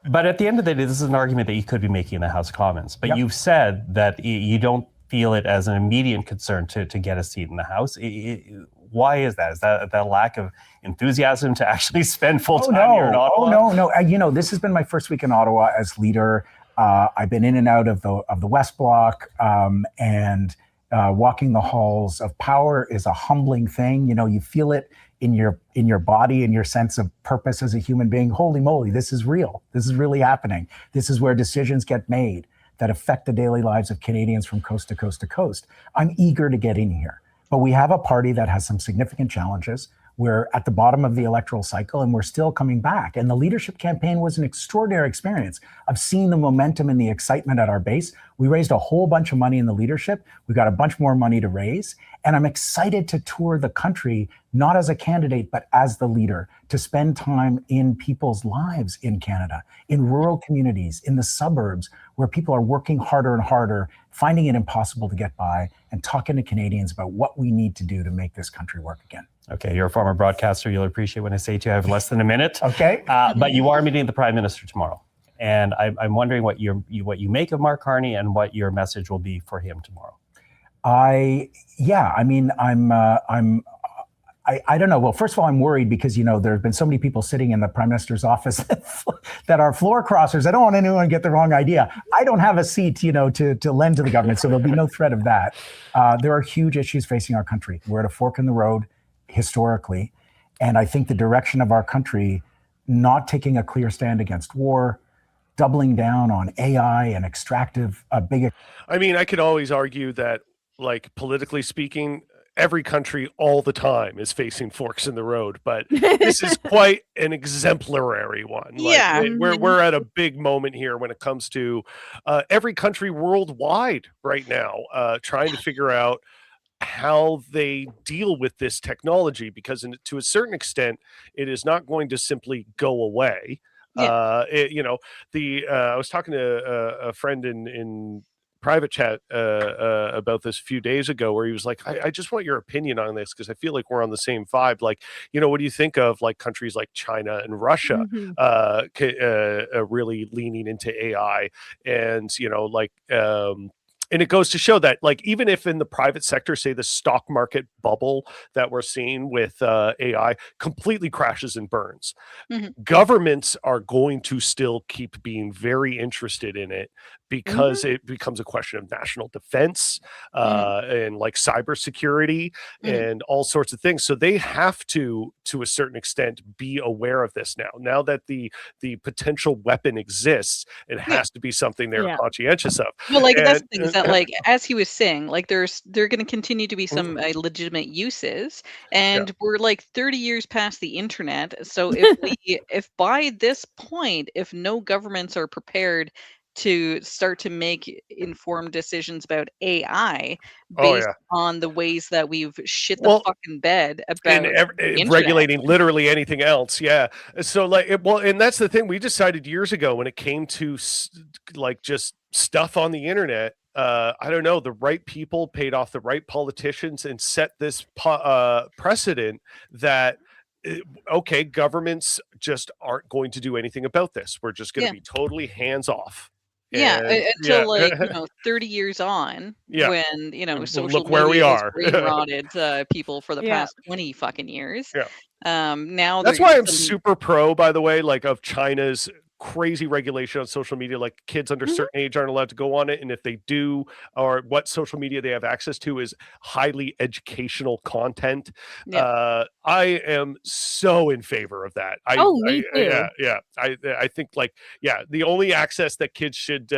But at the end of the day, this is an argument that you could be making in the House of Commons. But you've said that you don't feel it as an immediate concern to get a seat in the House. Why is that? Is that a lack of enthusiasm to actually spend full time here in Ottawa? No. This has been my first week in Ottawa as leader. I've been in and out of the West Block, and walking the halls of power is a humbling thing. You feel it in your body, in your sense of purpose as a human being. Holy moly, this is real. This is really happening. This is where decisions get made that affect the daily lives of Canadians from coast to coast to coast. I'm eager to get in here. But we have a party that has some significant challenges. We're at the bottom of the electoral cycle, and we're still coming back. And the leadership campaign was an extraordinary experience of seeing the momentum and the excitement at our base. We raised a whole bunch of money in the leadership. We got a bunch more money to raise. And I'm excited to tour the country, not as a candidate, but as the leader, to spend time in people's lives in Canada, in rural communities, in the suburbs, where people are working harder and harder, finding it impossible to get by, and talking to Canadians about what we need to do to make this country work again. Okay, you're a former broadcaster. You'll appreciate when I say to you I have less than a minute. Okay. But you are meeting the Prime Minister tomorrow. And I'm wondering what you make of Mark Carney and what your message will be for him tomorrow. I don't know. Well, first of all, I'm worried because, there have been so many people sitting in the Prime Minister's office that are floor crossers. I don't want anyone to get the wrong idea. I don't have a seat, to lend to the government, so there'll be no threat of that. There are huge issues facing our country. We're at a fork in the road historically, and I think the direction of our country, not taking a clear stand against war, doubling down on AI and extractive big. I mean, I could always argue that, like, politically speaking, every country all the time is facing forks in the road, but this is quite an exemplary one. We're at a big moment here when it comes to every country worldwide right now, trying to figure out how they deal with this technology, because to a certain extent, it is not going to simply go away. I was talking to a friend in private chat about this a few days ago, where he was like, I just want your opinion on this, because I feel like we're on the same vibe. Like, what do you think of like countries like China and Russia really leaning into AI? And and it goes to show that, like, even if in the private sector, say the stock market bubble that we're seeing with AI completely crashes and burns, governments are going to still keep being very interested in it, because it becomes a question of national defense and like cybersecurity and all sorts of things. So they have to a certain extent, be aware of this now that the potential weapon exists. It has to be something they're conscientious of. Well, like, that's the thing, is that, like, as he was saying, like, there are going to continue to be some legitimate uses, and we're like 30 years past the internet. So if by this point, if no governments are prepared to start to make informed decisions about AI based on the ways that we've shit the fucking bed about regulating literally anything else. Yeah. So and that's the thing we decided years ago when it came to like just stuff on the internet. I don't know, the right people paid off the right politicians and set this precedent that governments just aren't going to do anything about this. We're just going to be totally hands off. Yeah, And until like 30 years on, when social look where we media has are. brain-rotted people for the Yeah. past 20 fucking years. Yeah. Now That's they're why I'm suddenly- super pro, by the way, like of China's crazy regulation on social media. Like kids under a certain age aren't allowed to go on it, and if they do, or what social media they have access to is highly educational content. I am so in favor of that. Me too. I think the only access that kids should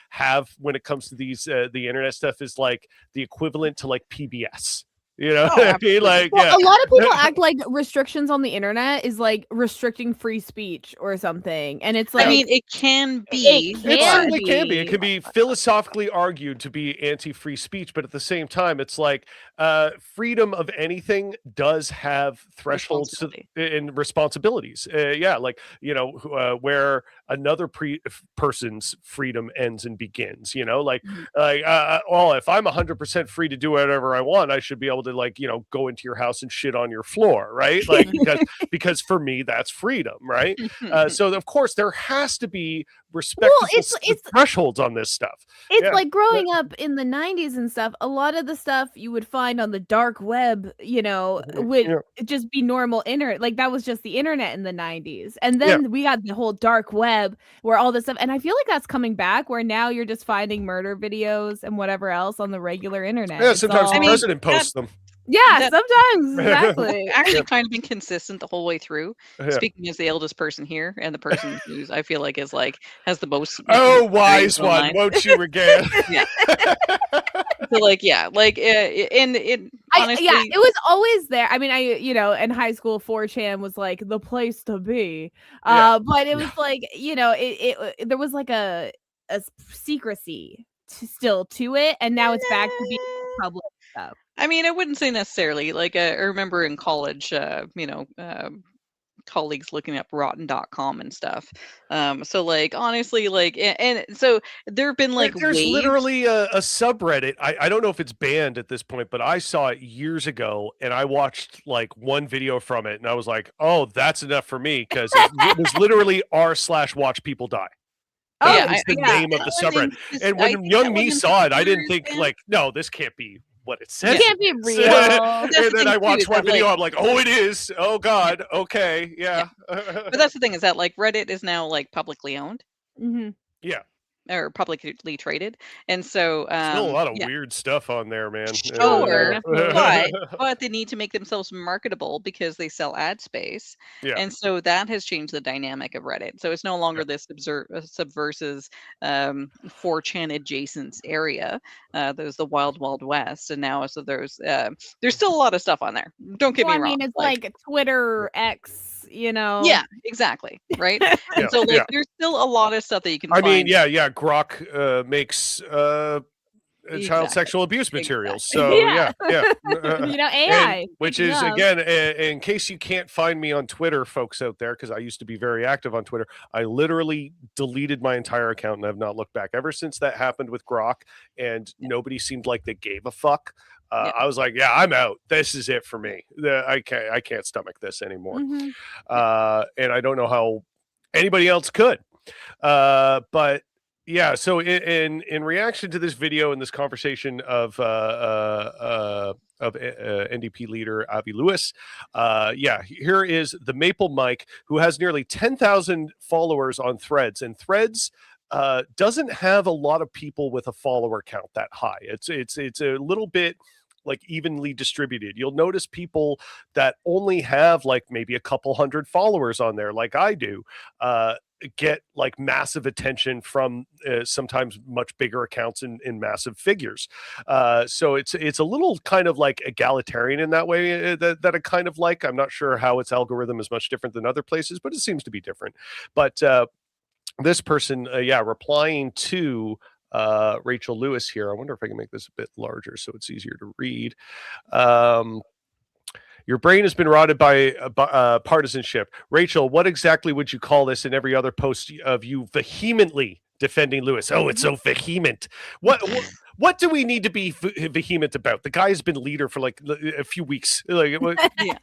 have when it comes to these the internet stuff is like the equivalent to like PBS. You know what I mean? Like, a lot of people act like restrictions on the internet is like restricting free speech or something, and it's like, I mean, it can be. It certainly can be. It can be philosophically argued to be anti-free speech, but at the same time, it's like freedom of anything does have thresholds and responsibilities. Like where another person's freedom ends and begins. Like, if I'm 100% free to do whatever I want, I should be able to go into your house and shit on your floor, right? Like because for me that's freedom, right? So of course there has to be respectable thresholds on this stuff. It's like growing up in the 90s and stuff, a lot of the stuff you would find on the dark web, would just be normal internet. Like that was just the internet in the 90s. And then we got the whole dark web where all this stuff, and I feel like that's coming back where now you're just finding murder videos and whatever else on the regular internet. Yeah, sometimes the president posts them. Yeah, sometimes, exactly. Actually kind of been consistent the whole way through. Speaking as the eldest person here, and the person who's I feel like has the most. Oh, wise one, won't you again? So honestly, it was always there. I mean, in high school, 4chan was like the place to be. But it was like, there was like a secrecy still to it, and now it's back to being public stuff. I mean, I wouldn't say necessarily. Like, I remember in college, colleagues looking up rotten.com and stuff. So like, honestly, like, and so there have been like there's literally a subreddit. I don't know if it's banned at this point, but I saw it years ago and I watched like one video from it and I was like, oh, that's enough for me, because it was literally r/watch people die. That was the name of the subreddit. And when young me saw it, I didn't think like, no, this can't be what it says. It can't be real. And then I watched one video. I'm like, oh, it is. Oh God. Okay. Yeah. But that's the thing, is that like Reddit is now like publicly owned. Mm-hmm. Yeah. Or publicly traded, and so still a lot of weird stuff on there, man. Sure, but they need to make themselves marketable because they sell ad space, and so that has changed the dynamic of Reddit. So it's no longer this subversive 4chan adjacent area. There's the wild west, and now there's still a lot of stuff on there. Don't get me wrong. I mean, it's like Twitter, X. Yeah, exactly, right. And so like there's still a lot of stuff that you can find. I mean, Grok makes child sexual abuse materials. So AI, which is again, in case you can't find me on Twitter, folks out there, because I used to be very active on Twitter, I literally deleted my entire account and I've not looked back ever since that happened with Grok, and nobody seemed like they gave a fuck. I was like, I'm out. This is it for me. I can't stomach this anymore. Mm-hmm. And I don't know how anybody else could. But yeah, so in reaction to this video and this conversation of NDP leader Avi Lewis, here is the Maple Mike, who has nearly 10,000 followers on Threads, and Threads doesn't have a lot of people with a follower count that high. It's a little bit like evenly distributed. You'll notice people that only have like maybe a couple hundred followers on there, like I do, get like massive attention from sometimes much bigger accounts in massive figures. So it's a little kind of like egalitarian in that way, that I kind of like. I'm not sure how its algorithm is much different than other places, but it seems to be different. But this person, replying to Rachel Lewis here. I wonder if I can make this a bit larger so it's easier to read. Your brain has been rotted by partisanship. Rachel, what exactly would you call this in every other post of you vehemently defending Lewis. Oh, it's so vehement. What do we need to be vehement about? The guy has been leader for like a few weeks. Like,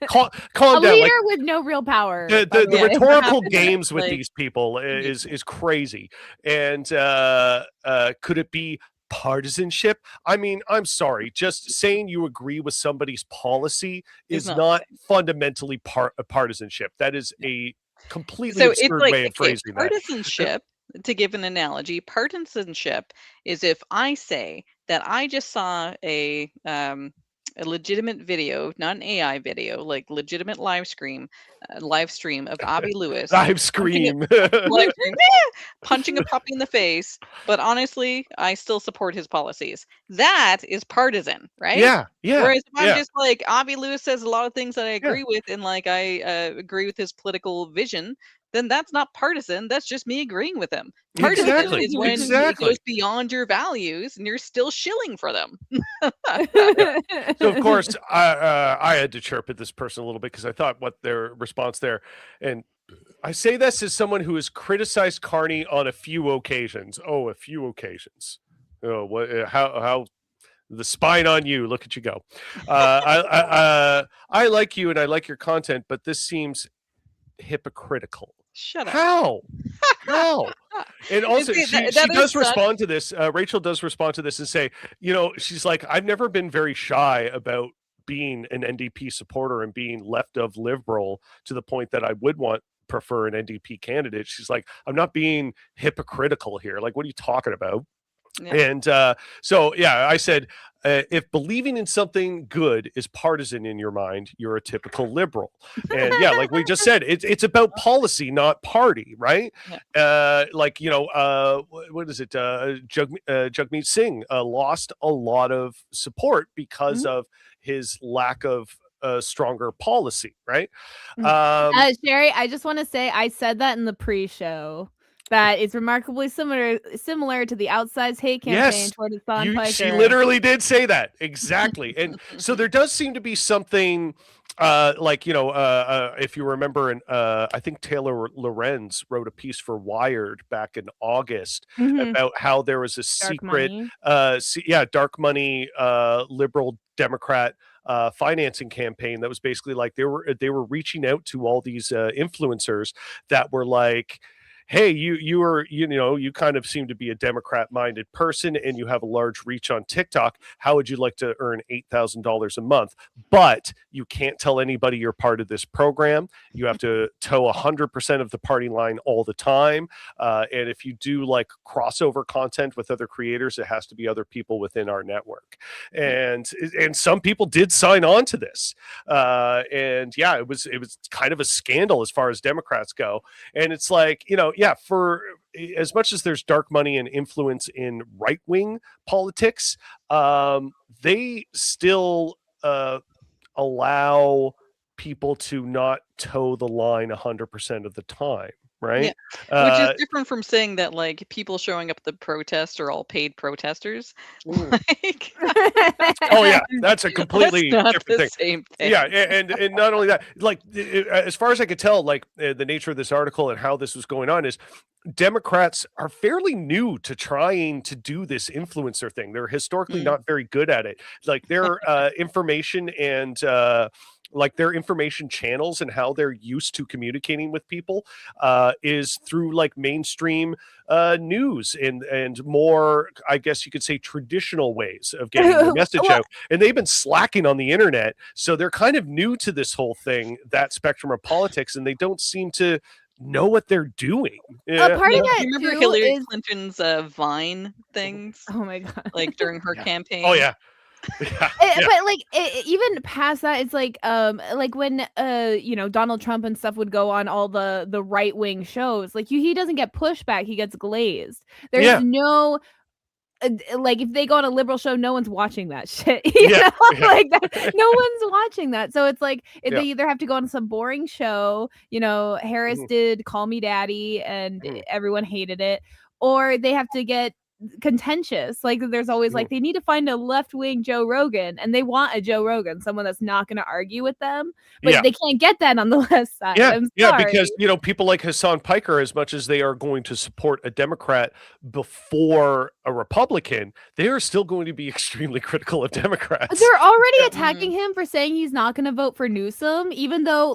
calm down. Leader with no real power. The rhetorical games with these people is crazy. And could it be partisanship? I mean, I'm sorry. Just saying you agree with somebody's policy is not fundamentally partisanship. That is a completely absurd way of phrasing partisanship. To give an analogy, partisanship is if I say that I just saw a legitimate video, not an AI video, like legitimate live stream of Avi Lewis. Punching a puppy in the face, but honestly, I still support his policies. That is partisan, right? Yeah. Whereas if I'm just like, Avi Lewis says a lot of things that I agree with, and like I agree with his political vision, then that's not partisan. That's just me agreeing with him. Partisan is when it goes beyond your values and you're still shilling for them. So of course, I had to chirp at this person a little bit because I thought what their response there, and I say this as someone who has criticized Carney on a few occasions. Oh, a few occasions. Oh, what? How? The spine on you. Look at you go. I like you and I like your content, but this seems hypocritical. Shut up. How? And also, she does respond to this. Rachel does respond to this and say, she's like, I've never been very shy about being an NDP supporter and being left of liberal to the point that I would prefer an NDP candidate. She's like, I'm not being hypocritical here. Like, what are you talking about? Yeah. And I said, if believing in something good is partisan in your mind, you're a typical liberal. And like we just said, it's about policy, not party, right? Yeah. What is it? Jagmeet Singh lost a lot of support because of his lack of stronger policy, right? Sherry, I just want to say I said that in the pre-show. That is remarkably similar to the outsized hate campaign toward Hassan Piker. She literally did say that. Exactly. And so there does seem to be something if you remember, I think Taylor Lorenz wrote a piece for Wired back in August about how there was a dark money liberal Democrat financing campaign that was basically like they were reaching out to all these influencers that were like, hey, you kind of seem to be a Democrat-minded person and you have a large reach on TikTok. How would you like to earn $8,000 a month? But you can't tell anybody you're part of this program. You have to toe 100% of the party line all the time. And if you do like crossover content with other creators, it has to be other people within our network. And some people did sign on to this. It was kind of a scandal as far as Democrats go. And it's like, for as much as there's dark money and influence in right-wing politics, they still allow people to not toe the line 100% of the time, right? Yeah. Which is different from saying that like people showing up at the protest are all paid protesters. Like, oh yeah, that's a completely different thing. Same thing. Yeah, and not only that, like as far as I could tell, like the nature of this article and how this was going on is Democrats are fairly new to trying to do this influencer thing. They're historically not very good at it. Like their information and their information channels and how they're used to communicating with people is through like mainstream news and more, I guess you could say, traditional ways of getting the message out. And they've been slacking on the internet. So they're kind of new to this whole thing, that spectrum of politics, and they don't seem to know what they're doing. Yeah. Part of that, remember Hillary Clinton's Vine things? Oh my god! Like during her campaign. Oh yeah. But like even past that, it's like when Donald Trump and stuff would go on all the right wing shows, like he doesn't get pushback, he gets glazed. There's no like if they go on a liberal show, no one's watching that shit. Like that, no one's watching that. So it's like they either have to go on some boring show. Harris did Call Me Daddy, and everyone hated it, or they have to get contentious. Like there's always like they need to find a left-wing Joe Rogan, and they want a Joe Rogan, someone that's not going to argue with them, but they can't get that on the left side. I'm sorry. Because people like Hassan Piker, as much as they are going to support a Democrat before a Republican, they are still going to be extremely critical of Democrats. They're already attacking him for saying he's not going to vote for Newsom, even though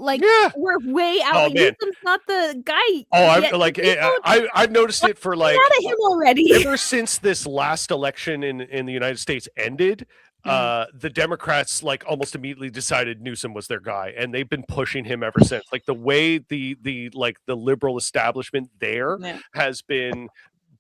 we're way out. Like, Newsom's not the guy. I've noticed it for like out of him already. Ever since this last election in the United States ended, the Democrats like almost immediately decided Newsom was their guy, and they've been pushing him ever since. Like the way the liberal establishment there has been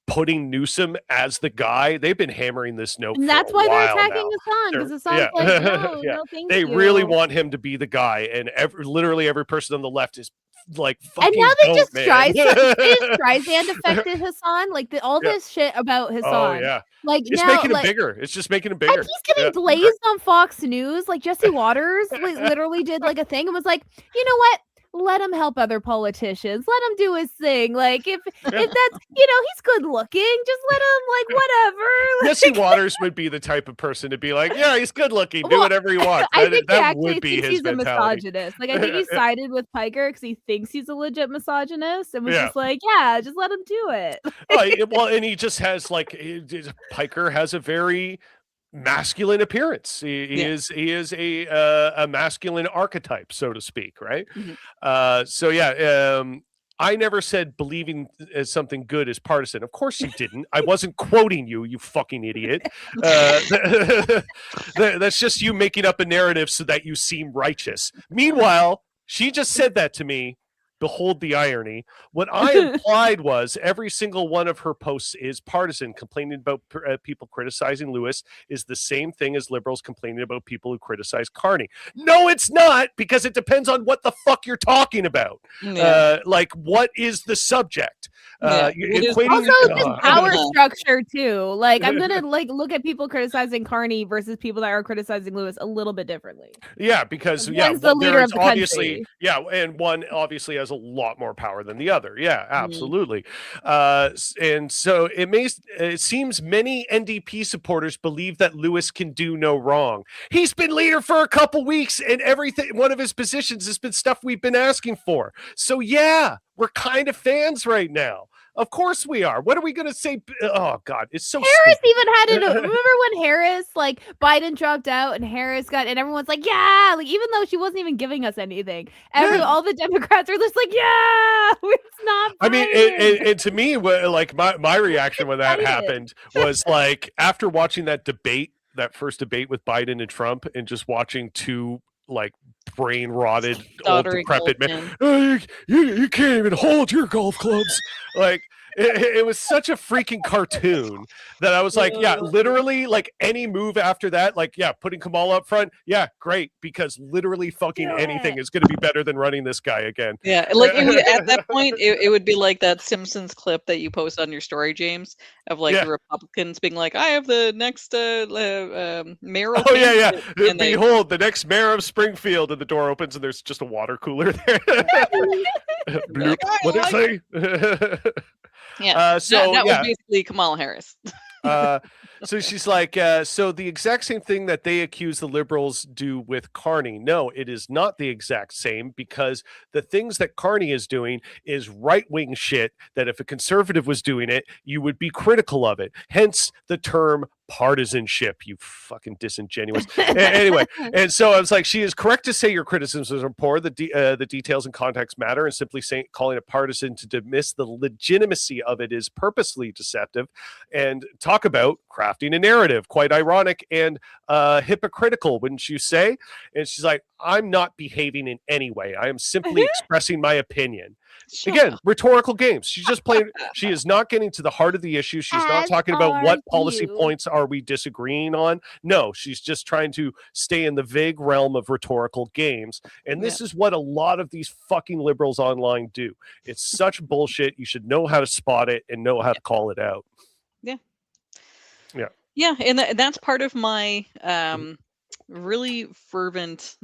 putting Newsom as the guy, they've been hammering this note. And that's why they're attacking Hassan, because Hassan's like, no, thank you. They really want him to be the guy, and literally every person on the left is like, fucking. And now they just Streisand affected Hassan, like all this shit about Hassan. Oh yeah, like it's now, making him bigger. It's just making him bigger. And he's getting blazed on Fox News. Like Jesse Waters literally did like a thing and was like, you know what? Let him help other politicians. Let him do his thing. Like if that's he's good looking. Just let him whatever. Jesse Waters would be the type of person to be like, yeah, he's good looking. Do whatever he wants. I think that would be his mentality. A misogynist. Like I think he sided with Piker because he thinks he's a legit misogynist and was just like, yeah, just let him do it. Well, and he just has Piker has a very masculine appearance. He is a masculine archetype, so to speak, right? I never said believing as something good is partisan. Of course you didn't. I wasn't quoting you, you fucking idiot. That's just you making up a narrative so that you seem righteous. Meanwhile, she just said that to me. Behold the irony. What I implied was every single one of her posts is partisan. Complaining about people criticizing Lewis is the same thing as liberals complaining about people who criticize Carney. No, it's not, because it depends on what the fuck you're talking about. Like, what is the subject? Also, this power structure too. Like, I'm gonna look at people criticizing Carney versus people that are criticizing Lewis a little bit differently. Yeah, because one's the leader of the country. And one obviously has a lot more power than the other. Yeah, absolutely. And so it seems many NDP supporters believe that Lewis can do no wrong. He's been leader for a couple weeks, and one of his positions has been stuff we've been asking for. So yeah, we're kind of fans right now. Of course we are. What are we going to say? Oh, God, it's so Harris stupid. Even had it. Remember when Harris, Biden dropped out and Harris got, and everyone's like, yeah, even though she wasn't even giving us anything, all the Democrats are just like, yeah, it's not. I mean, and to me, my reaction when that happened was after watching that first debate with Biden and Trump, and just watching two brain rotted old decrepit men. You can't even hold your golf clubs. It was such a freaking cartoon that I was literally any move after that, putting Kamala up front, great, because literally fucking anything is going to be better than running this guy again. Yeah, at that point, it would be like that Simpsons clip that you post on your story, James, of the Republicans being like, I have the next mayor. Oh yeah. Behold, the next mayor of Springfield, and the door opens and there's just a water cooler there. What did it say? Yeah, that was basically Kamala Harris. So she's so the exact same thing that they accuse the liberals do with Carney. No, it is not the exact same, because the things that Carney is doing is right-wing shit that if a conservative was doing it, you would be critical of it. Hence the term partisanship, you fucking disingenuous. Anyway, and so I was like, she is correct to say your criticisms are poor. The details and context matter, and simply calling it partisan to dismiss the legitimacy of it is purposely deceptive. And talk about crafting a narrative, quite ironic and hypocritical, wouldn't you say? And she's like, I'm not behaving in any way. I am simply expressing my opinion. Again, rhetorical games. She's just playing. She is not getting to the heart of the issue. She's not talking about what policy points are we disagreeing on. No, she's just trying to stay in the vague realm of rhetorical games. And this is what a lot of these fucking liberals online do. It's such bullshit. You should know how to spot it and know how to call it out. Yeah, and that's part of my really fervent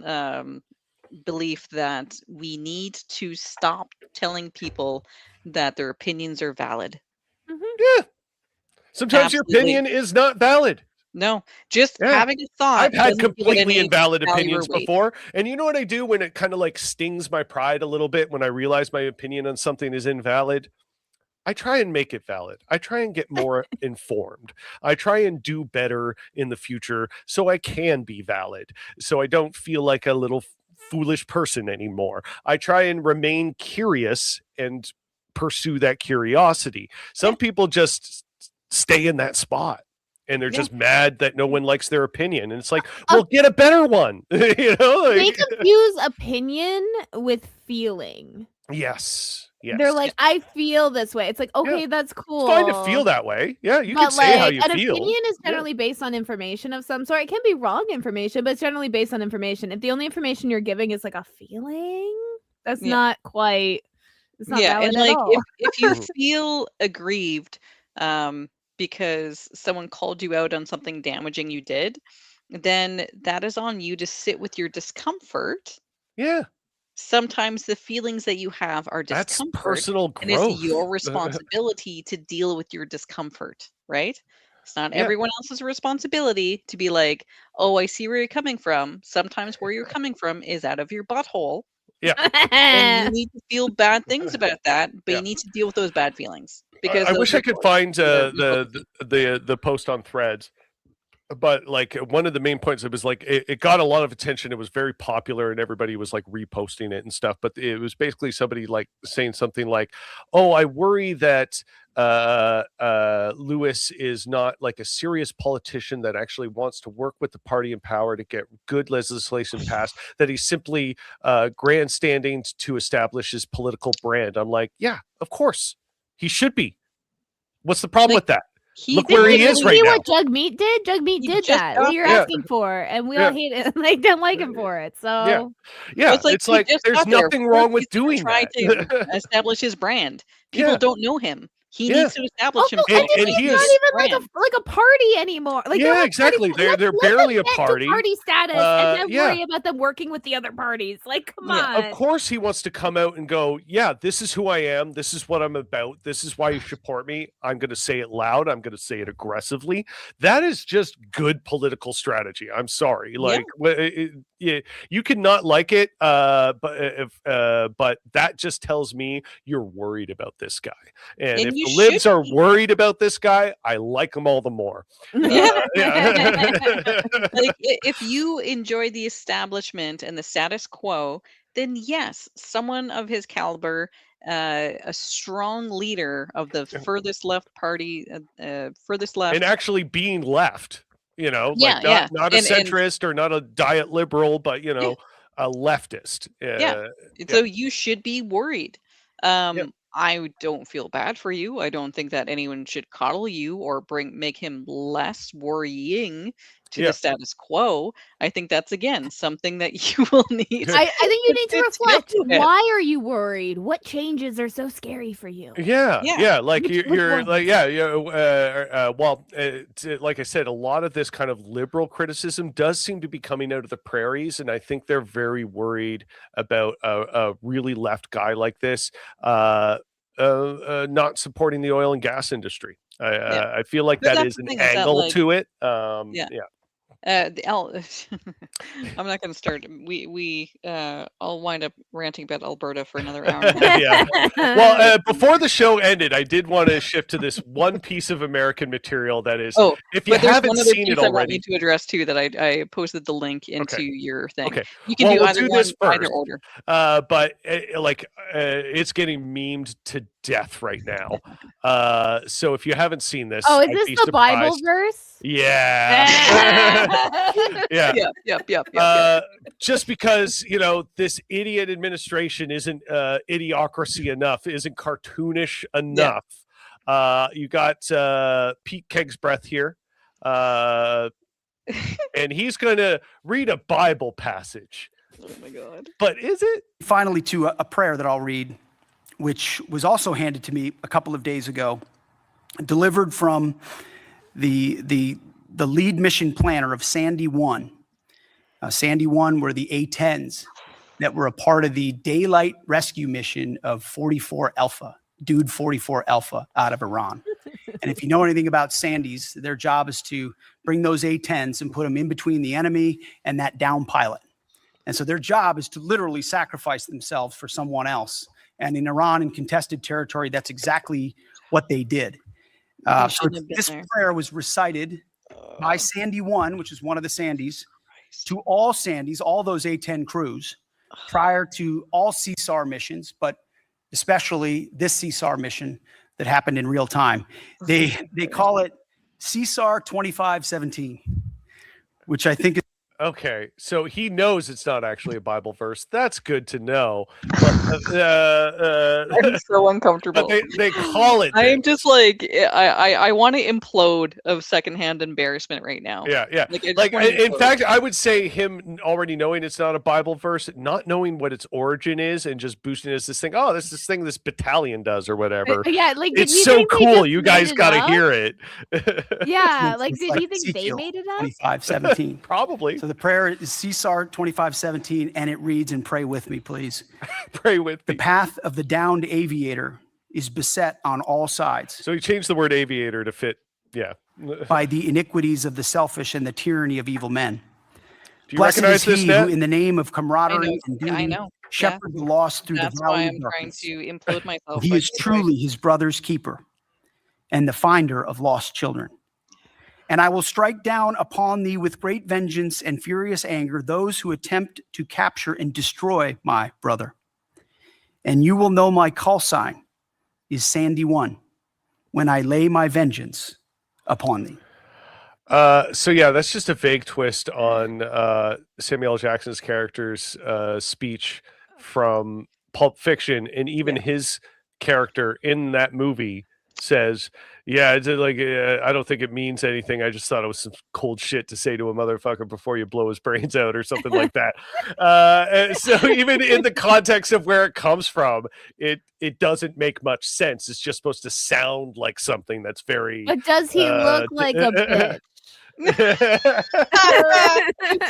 belief that we need to stop telling people that their opinions are valid. Yeah. Sometimes your opinion is not valid. No, just having a thought. I've had completely invalid opinions before. And you know what I do when it kind of like stings my pride a little bit when I realize my opinion on something is invalid? I try and make it valid. I try and get more informed. I try and do better in the future so I can be valid, so I don't feel like a little foolish person anymore. I try and remain curious and pursue that curiosity. Some people just stay in that spot. And they're just mad that no one likes their opinion. And it's like, well, get a better one. You know, they confuse opinion with feeling. Yes. They're like, I feel this way. It's like, okay, that's cool. It's fine to feel that way. Yeah, you can say how you feel. An opinion is generally based on information of some sort. It can be wrong information, but it's generally based on information. If the only information you're giving is like a feeling, that's not quite. It's not valid and at like all. if you feel aggrieved, because someone called you out on something damaging you did, then that is on you to sit with your discomfort. Yeah. Sometimes the feelings that you have are discomfort. That's personal growth. And it's your responsibility to deal with your discomfort, right? It's not everyone else's responsibility to be like, oh, I see where you're coming from. Sometimes where you're coming from is out of your butthole. Yeah. And you need to feel bad things about that, but you need to deal with those bad feelings. Because I wish I could find the post on Threads, but like one of the main points, it was like it got a lot of attention. It was very popular, and everybody was like reposting it and stuff. But it was basically somebody like saying something like, "Oh, I worry that Lewis is not like a serious politician that actually wants to work with the party in power to get good legislation passed. That he's simply grandstanding to establish his political brand." I'm like, yeah, of course. He should be. What's the problem with that? Look where he is right now. What Jugmeat did? Jugmeat did that. What you're asking for, and we all hate it. Like, don't like him for it. So it's like there's nothing wrong with doing that. To establish his brand. People don't know him. He needs to establish himself. And he's not even like a party anymore. Like, exactly. They're barely a party. Party status, and then worry about them working with the other parties. Like, come on. Of course, he wants to come out and go, "Yeah, this is who I am. This is what I'm about. This is why you support me. I'm going to say it loud. I'm going to say it aggressively." That is just good political strategy. I'm sorry. Like, you can not like it, but that just tells me you're worried about this guy. And if the libs are worried about this guy, I like them all the more. Like, if you enjoy the establishment and the status quo, then yes, someone of his caliber, a strong leader of the furthest left party, furthest left, and actually being left, you know, not a centrist or not a diet liberal, but you know, a leftist. So you should be worried. I don't feel bad for you. I don't think that anyone should coddle you or make him less worrying to the status quo. I think that's, again, something that you will need. I think you need to reflect. Why are you worried? What changes are so scary for you? Like you're like, well, like I said, a lot of this kind of liberal criticism does seem to be coming out of the prairies, and I think they're very worried about a really left guy like this not supporting the oil and gas industry. I feel like that is an angle to it. I'm not going to start. I'll wind up ranting about Alberta for another hour. And a half. Well, before the show ended, I did want to shift to this one piece of American material that is. If you haven't seen it already, I want you to address too. That I posted the link into your thing. Okay, you can do either one, either order. But it's getting memed to death right now. So if you haven't seen this, is this the Bible verse? Yeah. Just because, you know, this idiot administration isn't idiocracy enough, isn't cartoonish enough. You got Pete Keg's Breath here. And he's going to read a Bible passage. Oh my God. But is it? Finally, to a prayer that I'll read, which was also handed to me a couple of days ago, delivered from the lead mission planner of Sandy 1. Sandy 1 were the A-10s that were a part of the daylight rescue mission of 44 Alpha, Dude 44 Alpha out of Iran. And if you know anything about Sandies, their job is to bring those A-10s and put them in between the enemy and that down pilot. And so their job is to literally sacrifice themselves for someone else. And in Iran, in contested territory, that's exactly what they did. So this prayer was recited by Sandy 1, which is one of the Sandies, to all Sandies, all those A-10 crews, prior to all CSAR missions, but especially this CSAR mission that happened in real time. They call it CSAR 2517, which I think is okay. So he knows it's not actually a Bible verse. That's good to know. But, I'm so uncomfortable. They call it. I am just like I want to implode of secondhand embarrassment right now. Yeah. Like in fact, I would say him already knowing it's not a Bible verse, not knowing what its origin is, and just boosting it as this thing. Oh, this is this thing this battalion does or whatever. Yeah, like it's so cool. You guys got to hear it. Yeah, like did you think they made it up? 2517. Probably. So the prayer is CSAR 2517, and it reads, and pray with me, please. Pray with me. The path of the downed aviator is beset on all sides. So he changed the word aviator to fit, by the iniquities of the selfish and the tyranny of evil men. Do you Blessed recognize is he this, who, in the name of camaraderie and duty, I know. shepherd the lost through That's the valley why of I'm trying darkness. to implode myself. He is truly his brother's keeper and the finder of lost children. And I will strike down upon thee with great vengeance and furious anger those who attempt to capture and destroy my brother. And you will know my call sign is Sandy 1 when I lay my vengeance upon thee. So yeah, that's just a vague twist on Samuel L. Jackson's character's speech from Pulp Fiction, and even his character in that movie says, "Yeah, it's like I don't think it means anything. I just thought it was some cold shit to say to a motherfucker before you blow his brains out or something like that." So even in the context of where it comes from, it doesn't make much sense. It's just supposed to sound like something that's very. But does he look like a bitch?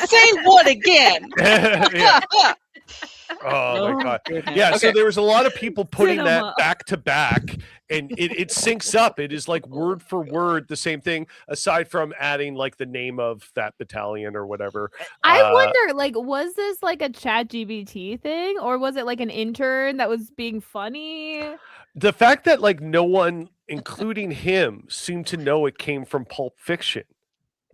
Say what again? Oh my god. Yeah, okay. So there was a lot of people putting that back to back, and it syncs up. It is like word for word the same thing, aside from adding like the name of that battalion or whatever. I wonder, like, was this like a ChatGPT thing, or was it like an intern that was being funny? The fact that like no one, including him, seemed to know it came from Pulp Fiction.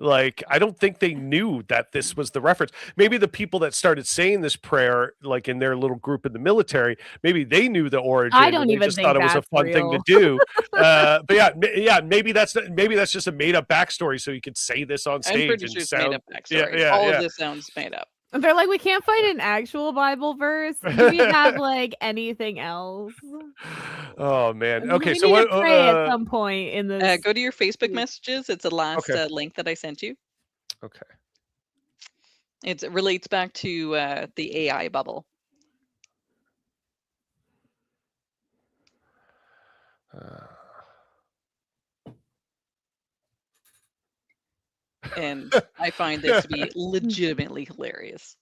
Like, I don't think they knew that this was the reference. Maybe the people that started saying this prayer, like in their little group in the military, maybe they knew the origin. I don't even just think thought it was a fun thing to do. But yeah, maybe that's just a made up backstory, so you could say this on stage. I'm pretty sure it's made up backstory. All of this sounds made up. They're like, we can't find an actual Bible verse. Do we have like anything else? Oh man. Okay, we so need what? To pray at some point in this. Go to your Facebook messages. It's the last link that I sent you. Okay. It relates back to the AI bubble. And I find this to be legitimately hilarious.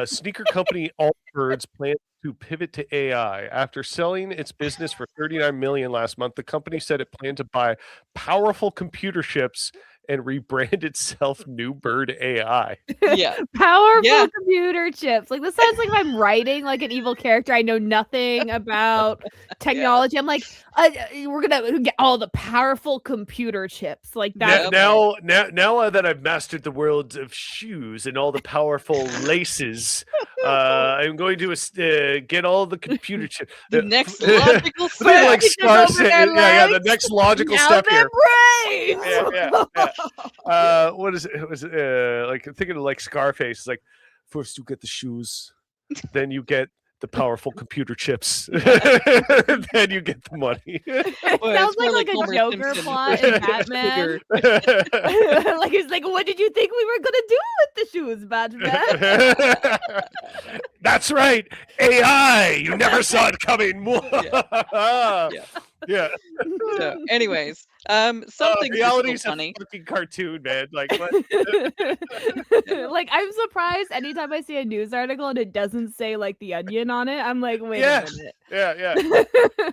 Sneaker company Allbirds plans to pivot to AI. After selling its business for $39 million last month, the company said it planned to buy powerful computer chips and rebrand itself New Bird AI. Yeah. Powerful computer chips. Like, this sounds like I'm writing like an evil character. I know nothing about technology. I'm like, we're gonna get all the powerful computer chips like that. Now that I've mastered the world of shoes and all the powerful laces, I'm going to get all the computer chips. The next logical step. Like the next logical step here. What is it? Was like thinking of like Scarface? It's like, first you get the shoes, then you get the powerful computer chips, then you get the money. Sounds like a Joker plot in Batman. Like, it's like, what did you think we were gonna do with the shoes, Batman? That's right. AI. You never saw it coming. Yeah. So, anyways, something reality's funny. a fucking cartoon, man. Like, what? Like, I'm surprised anytime I see a news article and it doesn't say like The Onion on it. I'm like, wait a minute. Yeah.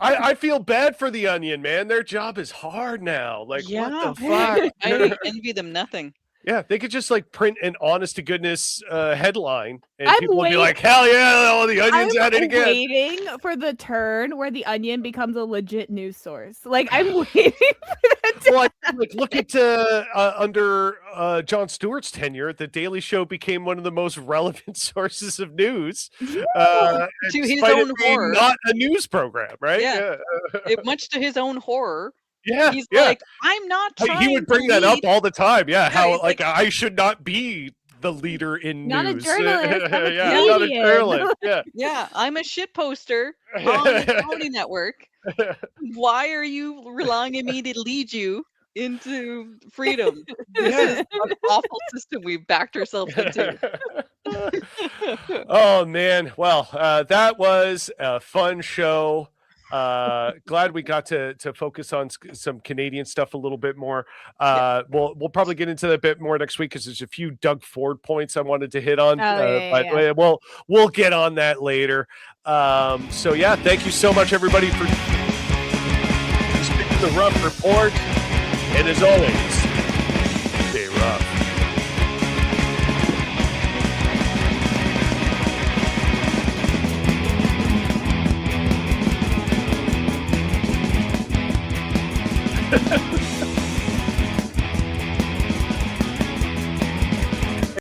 I feel bad for The Onion, man. Their job is hard now. Like, what the fuck? I envy them nothing. Yeah, they could just like print an honest to goodness headline, and I'm people would be like, "Hell yeah, The Onion's at it again." I'm waiting for the turn where The Onion becomes a legit news source. Like, I'm waiting for that. Well, like look at under Jon Stewart's tenure, The Daily Show became one of the most relevant sources of news. To his own horror, not a news program, right? Yeah. Much to his own horror. Yeah, he's like, I'm not trying. He would bring that up all the time. Yeah, how like I should not be the leader in not news. A journalist. Yeah, not a journalist. Yeah, I'm a shit poster on the Carney network. Why are you relying on me to lead you into freedom? This is an awful system we've backed ourselves into. Oh man, well, that was a fun show. Glad we got to focus on some Canadian stuff a little bit more. We'll probably get into that a bit more next week because there's a few Doug Ford points I wanted to hit on. But we'll get on that later. So yeah, thank you so much everybody for sticking the Rough Report, and as always, stay rough. Ha ha!